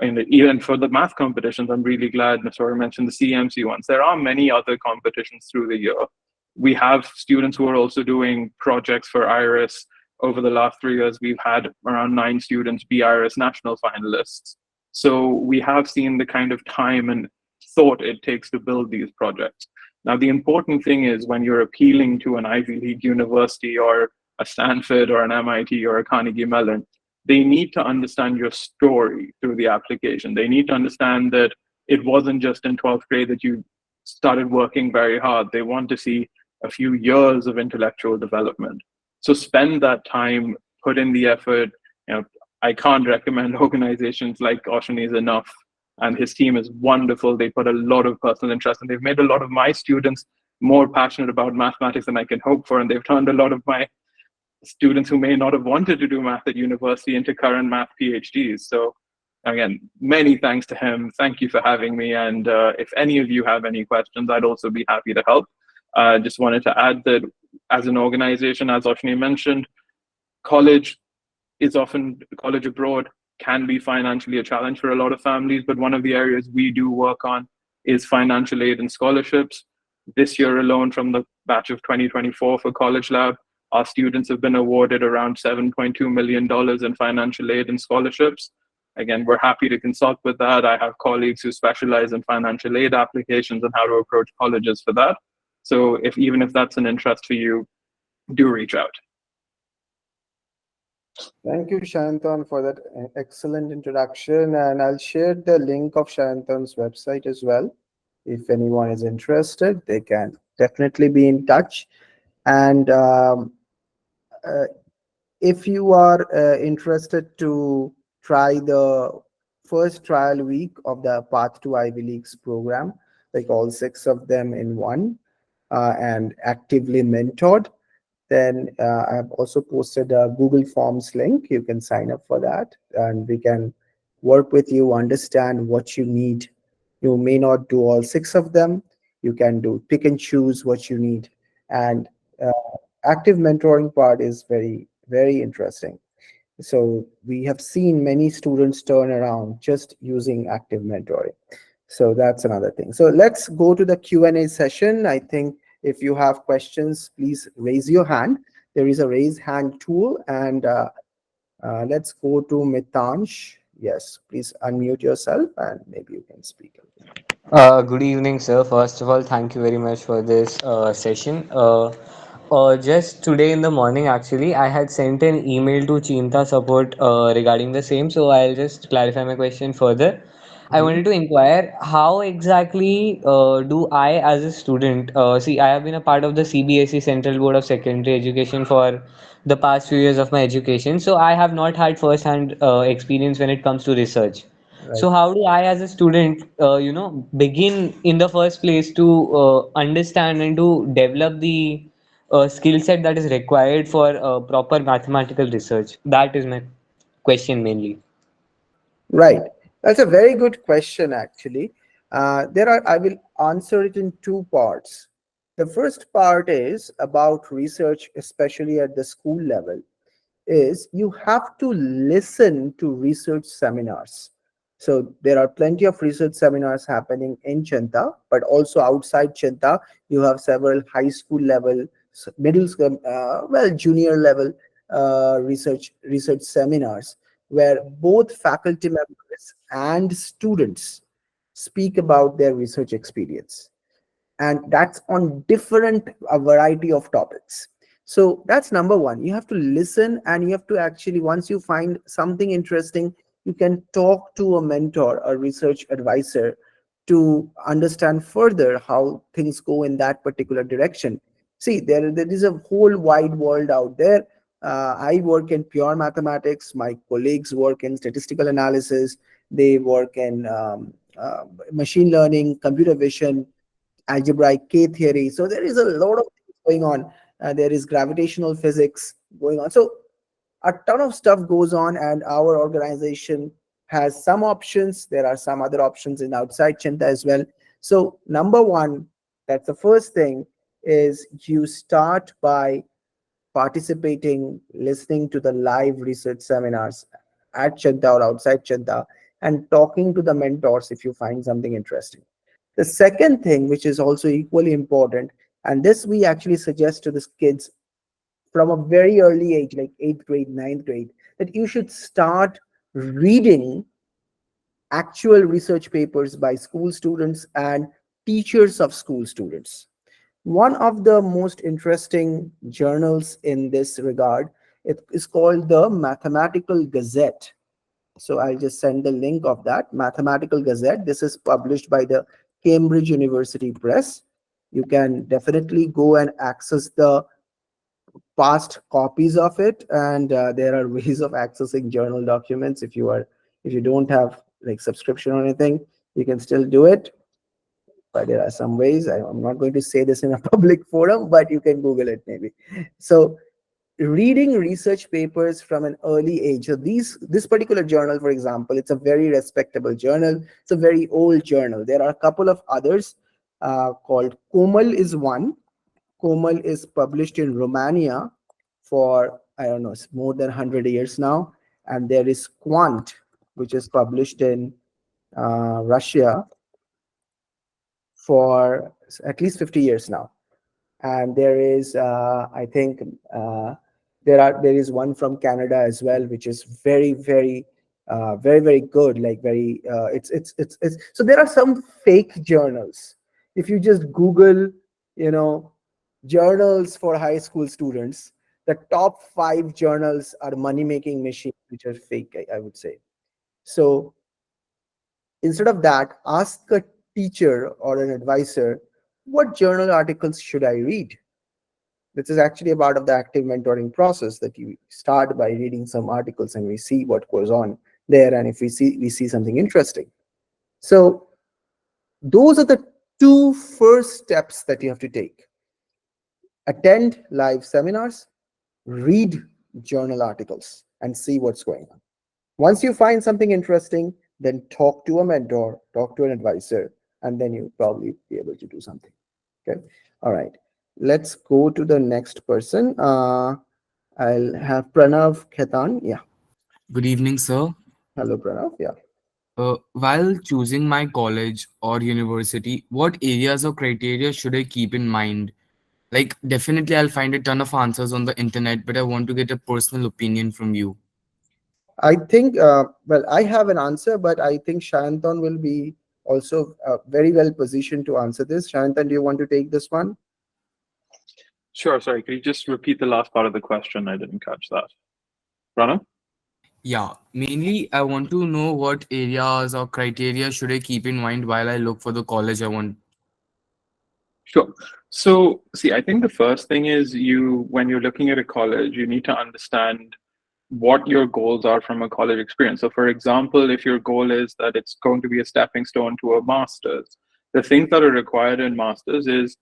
And even for the math competitions, I'm really glad Mr. Hoare mentioned the CMC ones. There are many other competitions through the year. We have students who are also doing projects for IRIS. Over the last 3 years, we've had around 9 students be IRIS national finalists. So we have seen the kind of time and thought it takes to build these projects. Now, the important thing is when you're appealing to an Ivy League university or a Stanford or an MIT or a Carnegie Mellon, they need to understand your story through the application. They need to understand that it wasn't just in 12th grade that you started working very hard. They want to see a few years of intellectual development. So spend that time, put in the effort. I can't recommend organizations like Ashani's enough, and his team is wonderful. They put a lot of personal interest, and they've made a lot of my students more passionate about mathematics than I can hope for, and they've turned a lot of my students who may not have wanted to do math at university into current math PhDs. So again, many thanks to him. Thank you for having me. And if any of you have any questions, I'd also be happy to help. Just wanted to add that as an organization, as Ashani mentioned, college abroad can be financially a challenge for a lot of families, but one of the areas we do work on is financial aid and scholarships. This year alone, from the batch of 2024 for College Lab, our students have been awarded around $7.2 million in financial aid and scholarships. Again, we're happy to consult with that. I have colleagues who specialize in financial aid applications and how to approach colleges for that. So even if that's an interest for you, do reach out.
Thank you, Shantan, for that excellent introduction. And I'll share the link of Shantan's website as well If anyone is interested, they can definitely be in touch. And uh, if you are interested to try the first trial week of the Path to Ivy Leagues program, like all six of them in one, and actively mentored, then I have also posted a Google Forms link. You can sign up for that, and we can work with you, understand what you need. You may not do all six of them. You can do pick and choose what you need. And uh, active mentoring part is very, very interesting. So we have seen many students turn around just using active mentoring. So that's another thing. So let's go to the Q&A session. I think if you have questions, please raise your hand. There is a raise hand tool, and let's go to Mitansh. Yes, please unmute yourself and maybe you can speak.
Good evening, sir. First of all, thank you very much for this session. Just today in the morning, actually, I had sent an email to Cheenta support regarding the same. So I'll just clarify my question further. I
Mhm.
wanted to inquire how exactly do I, as a student, see, I have been a part of the CBSE Central Board of Secondary Education for the past few years of my education. So I have not had first-hand experience when it comes to research.
Right.
So how do I, as a student, begin in the first place to understand and to develop the skill set that is required for proper mathematical research? That is my question mainly.
Right. That's a very good question, actually. I will answer it in two parts. The first part is about research, especially at the school level, is you have to listen to research seminars. So there are plenty of research seminars happening in Cheenta, but also outside Cheenta, you have several high school level, middle school, junior level research seminars where both faculty members and students speak about their research experience, and that's on different a variety of topics. So that's number one. You have to listen, and you have to actually, once you find something interesting, you can talk to a mentor, a research advisor, to understand further how things go in that particular direction. See, there is a whole wide world out there. I work in pure mathematics, my colleagues work in statistical analysis, they work in machine learning, computer vision, algebraic K theory. So there is a lot of things going on. There is gravitational physics going on. So a ton of stuff goes on, and our organization has some options. There are some other options in outside Chinta as well. So number one, that's the first thing, is you start by participating, listening to the live research seminars at Chinta or outside Chinta, and talking to the mentors if you find something interesting. The second thing, which is also equally important, and this we actually suggest to the kids from a very early age, like eighth grade, ninth grade, that you should start reading actual research papers by school students and teachers of school students. One of the most interesting journals in this regard, it is called the Mathematical Gazette. So I'll just send the link of that Mathematical Gazette. This is published by the Cambridge University Press. You can definitely go and access the past copies of it, and there are ways of accessing journal documents. If you don't have like subscription or anything, you can still do it, but there are some ways. I'm not going to say this in a public forum, but you can Google it maybe. So reading research papers from an early age. So this particular journal, for example, it's a very respectable journal. It's a very old journal. There are a couple of others called Komal is one. Komal is published in Romania for, I don't know, it's more than 100 years now. And there is Quant, which is published in Russia for at least 50 years now. And there is I think there is one from Canada as well, which is very good, like very it's so there are some fake journals. If you just Google, you know, journals for high school students, the top 5 journals are money making machines, which are fake, I would say. So instead of that, ask a teacher or an advisor, what journal articles should I read? This is actually a part of the active mentoring process, that you start by reading some articles and we see what goes on there, and if we see something interesting. So those are the two first steps that you have to take: attend live seminars, read journal articles, and see what's going on. Once you find something interesting, then talk to a mentor, talk to an advisor, and then you'll probably be able to do something. Okay. All right. Let's go to the next person. I'll have Pranav Khetan. Yeah.
Good evening, sir.
Hello, Pranav. Yeah.
While choosing my college or university, what areas or criteria should I keep in mind? Like, definitely, I'll find a ton of answers on the internet, but I want to get a personal opinion from you.
I think, well, I have an answer, but I think Shayantan will be also very well positioned to answer this. Shayantan, do you want to take this one?
Sure. Sorry, could you just repeat the last part of the question? I didn't catch that. Pranav?
Yeah, mainly, I want to know what areas or criteria should I keep in mind while I look for the college I want.
Sure. So, see, I think the first thing is when you're looking at a college, you need to understand what your goals are from a college experience. So, for example, if your goal is that it's going to be a stepping stone to a master's, the things that are required in master's is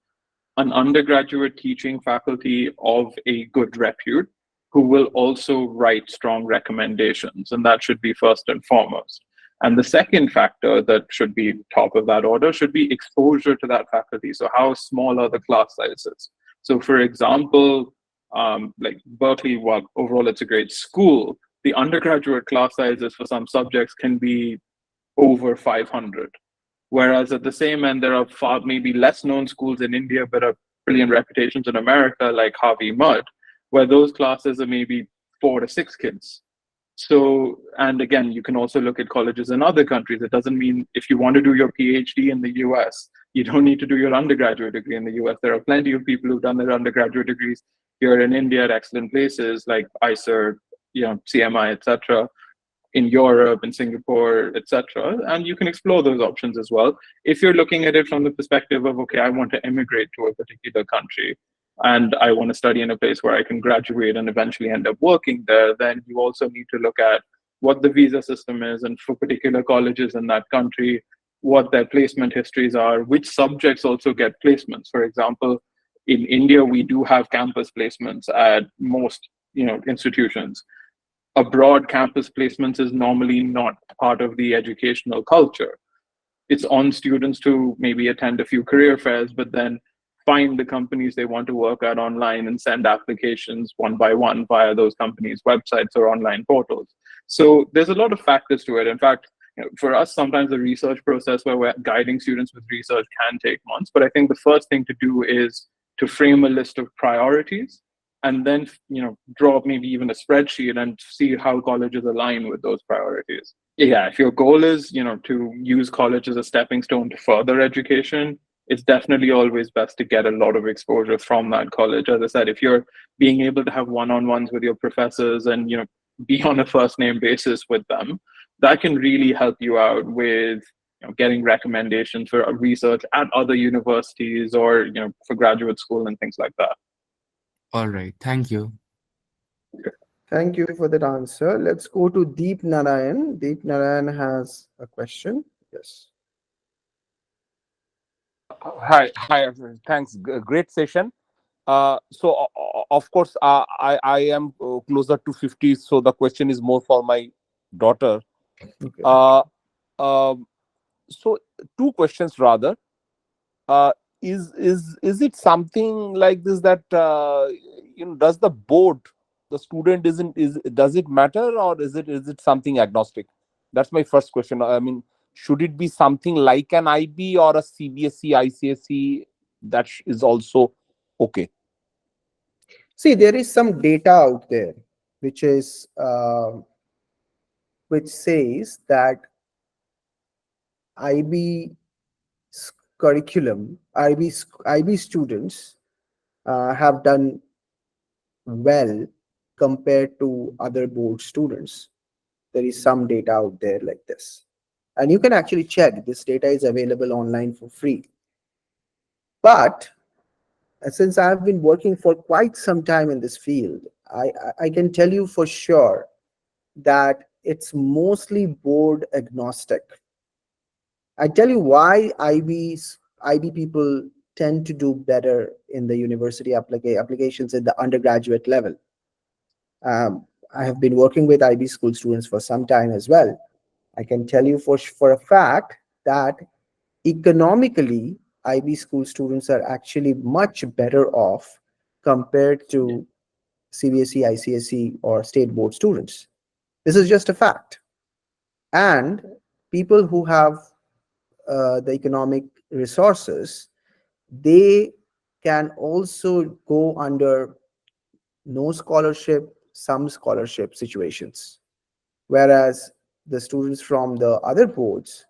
an undergraduate teaching faculty of a good repute who will also write strong recommendations, and that should be first and foremost. And the second factor that should be top of that order should be exposure to that faculty. So, how small are the class sizes? So, for example, like Berkeley, while overall it's a great school, the undergraduate class sizes for some subjects can be over 500. Whereas at the same end, there are far maybe less known schools in India, but are brilliant reputations in America, like Harvey Mudd, where those classes are maybe 4 to 6 kids. So, and again, you can also look at colleges in other countries. It doesn't mean if you want to do your PhD in the US, you don't need to do your undergraduate degree in the US. There are plenty of people who've done their undergraduate degrees here in India at excellent places like ICER, CMI, etc., in Europe, in Singapore, etc. And you can explore those options as well. If you're looking at it from the perspective of, okay, I want to immigrate to a particular country and I want to study in a place where I can graduate and eventually end up working there, then you also need to look at what the visa system is, and for particular colleges in that country, what their placement histories are, which subjects also get placements. For example, in India, we do have campus placements at most institutions. Abroad, campus placements is normally not part of the educational culture. It's on students to maybe attend a few career fairs, but then find the companies they want to work at online and send applications one by one via those companies' websites or online portals. So there's a lot of factors to it. In fact, for us, sometimes the research process where we're guiding students with research can take months. But I think the first thing to do is to frame a list of priorities and then draw maybe even a spreadsheet and see how colleges align with those priorities. Yeah, if your goal is to use college as a stepping stone to further education, it's definitely always best to get a lot of exposure from that college. As I said, if you're being able to have one-on-ones with your professors and be on a first name basis with them, that can really help you out with getting recommendations for research at other universities or for graduate school and things like that.
All right, thank you.
Thank you for that answer. Let's go to Deep Narayan. Deep Narayan has a question. Yes.
Hi, thanks. Great session. Of course, I am closer to 50, so the question is more for my daughter.
Okay.
Uh, um, so, two questions rather. Uh, is it something like this that does the board, the student isn't is does it matter, or is it something agnostic? That's my first question. I mean, should it be something like an IB or a CBSE, ICSE that is also okay?
See, there is some data out there which is which says that IB curriculum, IB students have done well compared to other board students. There is some data out there like this. And you can actually check. This data is available online for free. But since I've been working for quite some time in this field, I can tell you for sure that it's mostly board agnostic. I tell you why IB people tend to do better in the university applications at the undergraduate level. I have been working with IB school students for some time as well. I can tell you for a fact that economically, IB school students are actually much better off compared to CBSE, ICSE, or state board students. This is just a fact. And people who have the economic resources, they can also go under no scholarship, some scholarship situations. Whereas the students from the other boards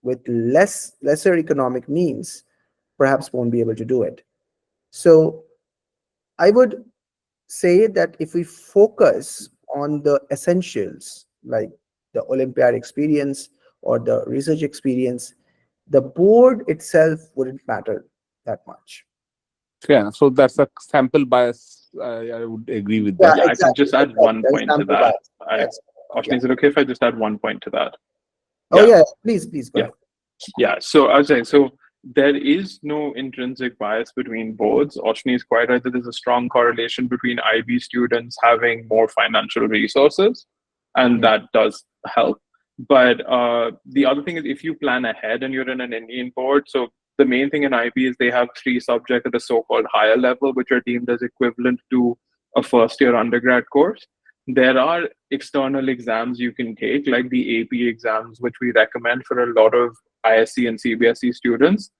with lesser economic means perhaps won't be able to do it. So I would say that if we focus on the essentials like the Olympiad experience or the research experience, the board itself wouldn't matter that much.
Yeah, so that's a sample bias. I would agree with
Yeah,
that.
Yeah, I can
exactly.
just add
Exactly.
one
There's
point to
sample
that.
bias.
I,
That's yeah.
Ashni, is it okay if I just add one point to that?
Oh
Yeah.
yeah, please go
Yeah.
ahead.
Yeah, so I was saying, so there is no intrinsic bias between boards. Oshni is quite right that there's a strong correlation between IB students having more financial resources, and that does help. But the other thing is, if you plan ahead and you're in an Indian board, so the main thing in IB is they have three subjects at a so-called higher level, which are deemed as equivalent to a first-year undergrad course. There are external exams you can take, like the AP exams, which we recommend for a lot of ISC and CBSE students,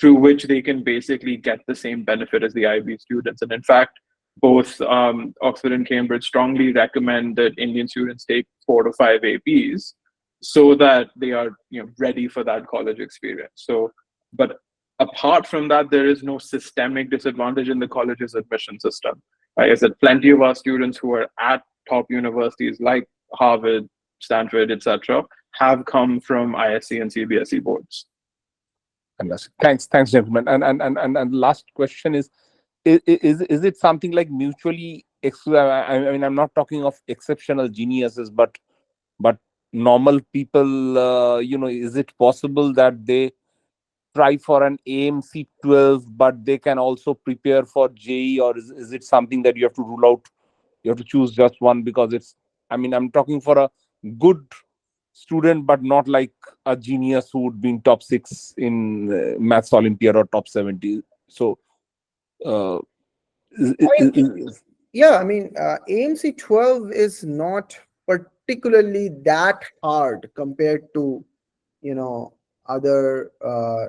through which they can basically get the same benefit as the IB students. And in fact, both Oxford and Cambridge strongly recommend that Indian students take 4 to 5 APs so that they are ready for that college experience. So, but apart from that, there is no systemic disadvantage in the college's admission system. Like I said, plenty of our students who are at top universities like Harvard, Stanford, etc., have come from ISC and CBSE boards.
Fantastic. Thanks, gentlemen. And last question is it something like mutually? I mean, I'm not talking of exceptional geniuses, but normal people. Is it possible that they try for an AMC 12, but they can also prepare for JE, or is it something that you have to rule out? You have to choose just one because it's. I mean, I'm talking for a good student, but not like a genius who would be in top 6 in maths Olympiad or top 70. So, uh, is,
I mean,
is,
yeah, I mean, AMC 12 is not particularly that hard compared to, other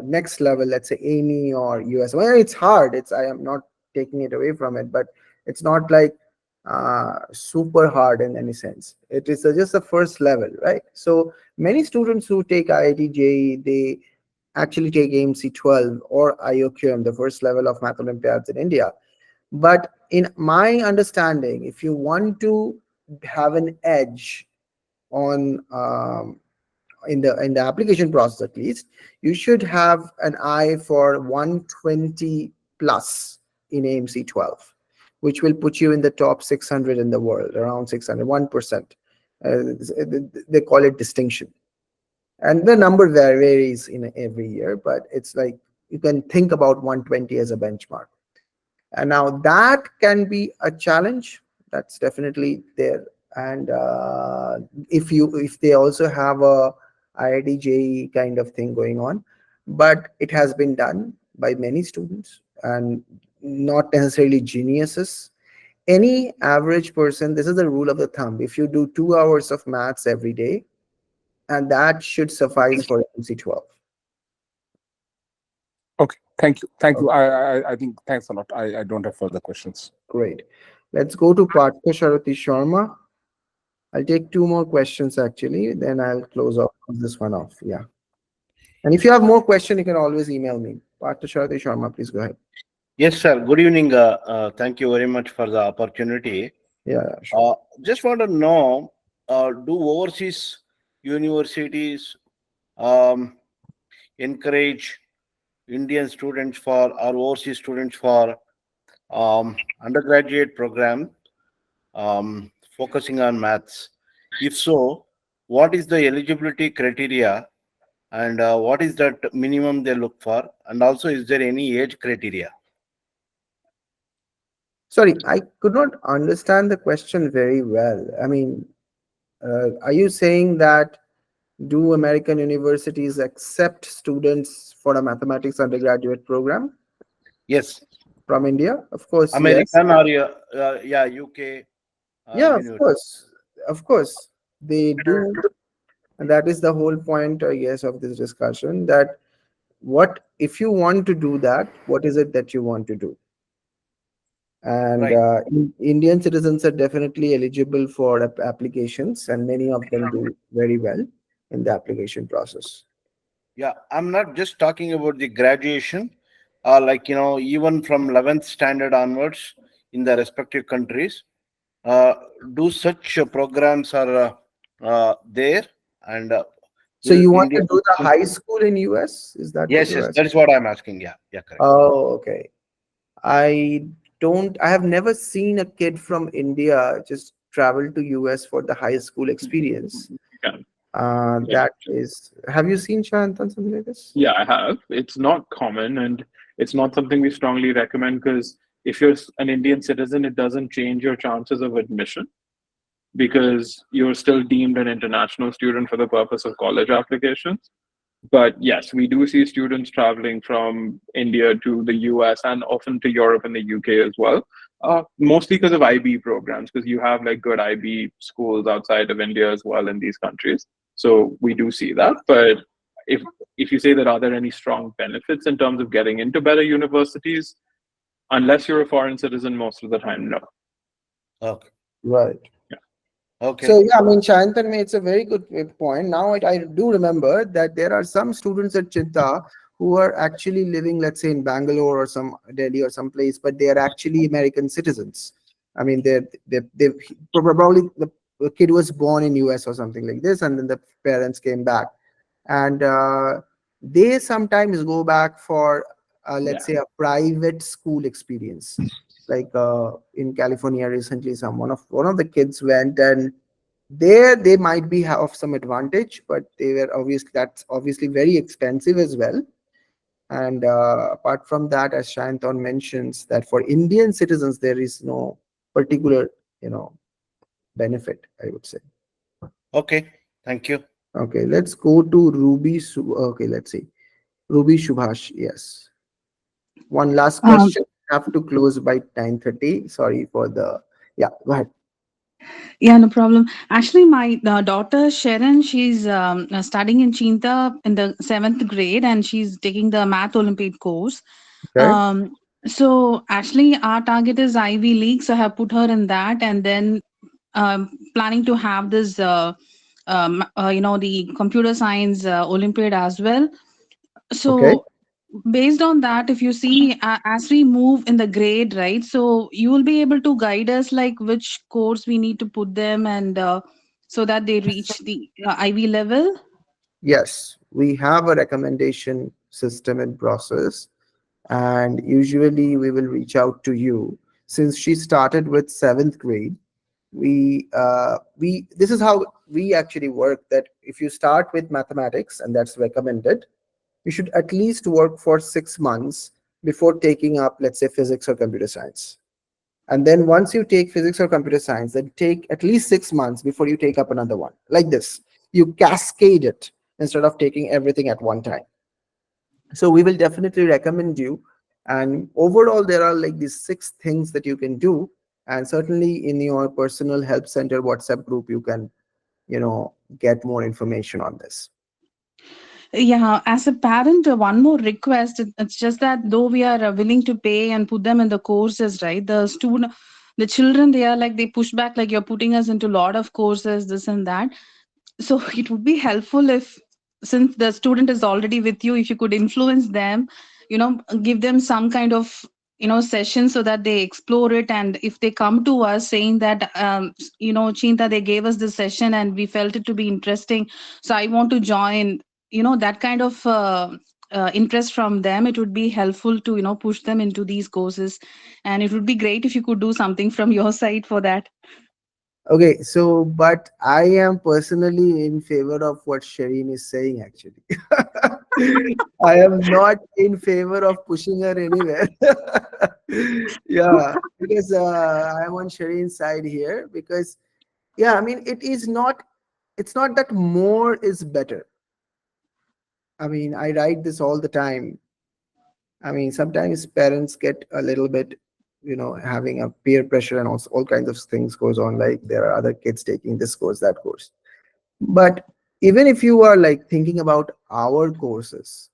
next level, let's say AME or US. Well, it's hard. I am not taking it away from it, but it's not like super hard in any sense. It is just the first level, right? So many students who take IIT JEE, they actually take AMC 12 or IOQM, the first level of math Olympiads in India. But in my understanding, if you want to have an edge on in the application process, at least you should have an eye for 120 plus in AMC 12, which will put you in the top 600 in the world, around 600, 1%. They call it distinction, and the number varies in every year, but it's like you can think about 120 as a benchmark. And now that can be a challenge. That's definitely there. And if they also have a IIT JEE kind of thing going on, but it has been done by many students and not necessarily geniuses. Any average person, this is the rule of the thumb. If you do 2 hours of maths every day, and that should suffice for MC 12.
okay. Thank you.
Okay,
I think thanks a lot. I don't have further questions.
great. Let's go to Partha Sharathi Sharma. I'll take two more questions actually, then I'll close this one off. Yeah. And if you have more questions, you can always email me. Partha Sharathi Sharma, please go ahead.
Yes, sir. Good evening. Thank you very much for the opportunity.
Yeah, sure.
Just want to know, do overseas universities um, encourage Indian students for or overseas students for undergraduate program focusing on maths? If so, what is the eligibility criteria and what is that minimum they look for? And also, is there any age criteria?
Sorry, I could not understand the question very well. I mean, are you saying that do American universities accept students for a mathematics undergraduate program
Yes,
from India? Of course, yes.
American or yeah, UK
Yeah, of
university.
course. Of course, they do. And that is the whole point, I guess, of this discussion, that what if you want to do that, what is it that you want to do? And
Right.
Indian citizens are definitely eligible for applications, and many of them do very well in the application process.
Yeah, I'm not just talking about the graduation, like, even from 11th standard onwards in the respective countries, uh, do such programs are there, and
So
will
you want
India?
to do the high school in US? Is that what
Yes,
you're
yes, that
asking?
is what I'm asking. Yeah, yeah, correct.
Oh, okay. I I have never seen a kid from India just travel to US for the high school experience.
Yeah, yeah,
That is, have you seen Shantan something like this?
yeah, I have. It's not common, and it's not something we strongly recommend because if you're an Indian citizen, it doesn't change your chances of admission because you're still deemed an international student for the purpose of college applications. But yes, we do see students traveling from India to the US and often to Europe and the UK as well. Mostly because of IB programs, because you have like good IB schools outside of India as well in these countries. So we do see that. But if if you say that are there any strong benefits in terms of getting into better universities, unless you're a foreign citizen, most of the time, no.
Okay,
Right.
okay,
So yeah, I mean, Shayantan makes a very good point. Now I do remember that there are some students at Cheenta who are actually living, let's say, in Bangalore or some Delhi or some place, but they are actually American citizens. I mean, they probably the kid was born in US or something like this, and then the parents came back, and they sometimes go back for, let's
Yeah.
say, a private school experience. Like in California recently, one of the kids went, and there they might be have some advantage, but they were obviously that's obviously very expensive as well. And apart from that, as Shanton mentions, that for Indian citizens there is no particular, you know, benefit, I would say.
okay. Thank you.
Okay, let's go to Okay, let's see. Ruby Subhash, yes. One last
Um,
question. Have to close by 9:30. Sorry for the, yeah, go ahead.
yeah, no problem. Actually, my daughter Sharon, she's studying in Cheenta in the seventh grade, and she's taking the Math Olympiad course.
Okay.
So actually, our target is Ivy League, so I have put her in that, and then planning to have this, the computer science Olympiad as well.
Okay.
So based on that, if you see, as we move in the grade, right, so you will be able to guide us like which course we need to put them, and so that they reach the Ivy level.
Yes, we have a recommendation system in process, and usually we will reach out to you. Since she started with seventh grade, we this is how we actually work. That if you start with mathematics, and that's recommended, you should at least work for 6 months before taking up, let's say, physics or computer science. And then once you take physics or computer science, then take at least 6 months before you take up another one. Like this, you cascade it instead of taking everything at one time. So we will definitely recommend you. And overall, there are like these 6 things that you can do. And certainly in your personal help center WhatsApp group, you can, get more information on this.
Yeah, as a parent, one more request. It's just that though we are willing to pay and put them in the courses, right? The children, they are like they push back, like you're putting us into a lot of courses, this and that. So it would be helpful if, since the student is already with you, if you could influence them, give them some kind of session so that they explore it. And if they come to us saying that Chinta, they gave us this session and we felt it to be interesting, so I want to join, that kind of interest from them, it would be helpful to push them into these courses, and it would be great if you could do something from your side for that.
Okay, so but I am personally in favor of what Shireen is saying actually. I am not in favor of pushing her anywhere. Yeah, because I am on Shireen's side here because yeah, I mean it's not that more is better. I mean, I write this all the time. I mean, sometimes parents get a little bit, having a peer pressure and also all kinds of things goes on. Like there are other kids taking this course, that course. But even if you are like thinking about our courses,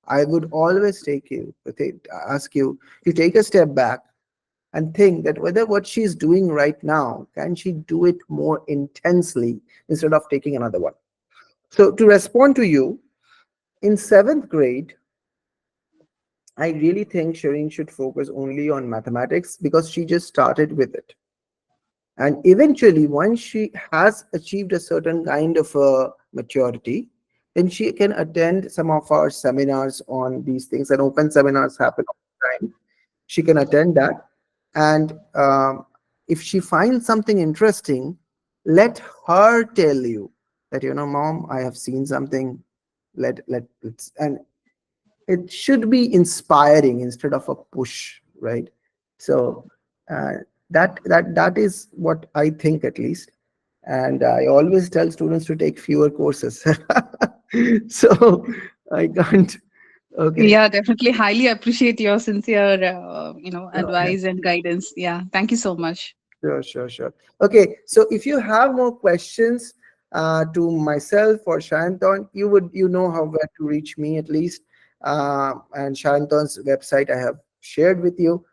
I would always ask you to take a step back and think that whether what she's doing right now, can she do it more intensely instead of taking another one? So to respond to you, in seventh grade, I really think Shireen should focus only on mathematics because she just started with it. And eventually, once she has achieved a certain kind of maturity, then she can attend some of our seminars on these things, and open seminars happen all the time. She can attend that. And if she finds something interesting, let her tell you that, mom, I have seen something. And it should be inspiring instead of a push, right? So uh, that is what I think, at least. And I always tell students to take fewer courses. So I can't. Okay.
Yeah, definitely. Highly appreciate your sincere,
Yeah.
advice and guidance. Yeah. Thank you so much.
Sure, sure, sure. Okay, so if you have more questions to myself or Shanton, you know how where to reach me at least. And Shanton's website I have shared with you.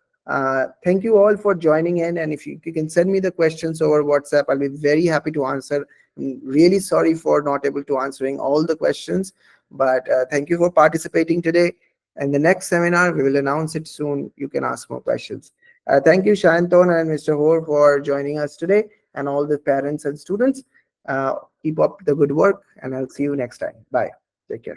Thank you all for joining in, and if you can send me the questions over WhatsApp, I'll be very happy to answer. I'm really sorry for not able to answering all the questions, but thank you for participating today. And the next seminar, we will announce it soon. You can ask more questions. Thank you, Shanton and Mr. Hoare, for joining us today, and all the parents and students. Uh, Keep up the good work, and I'll see you next time. Bye. Take care.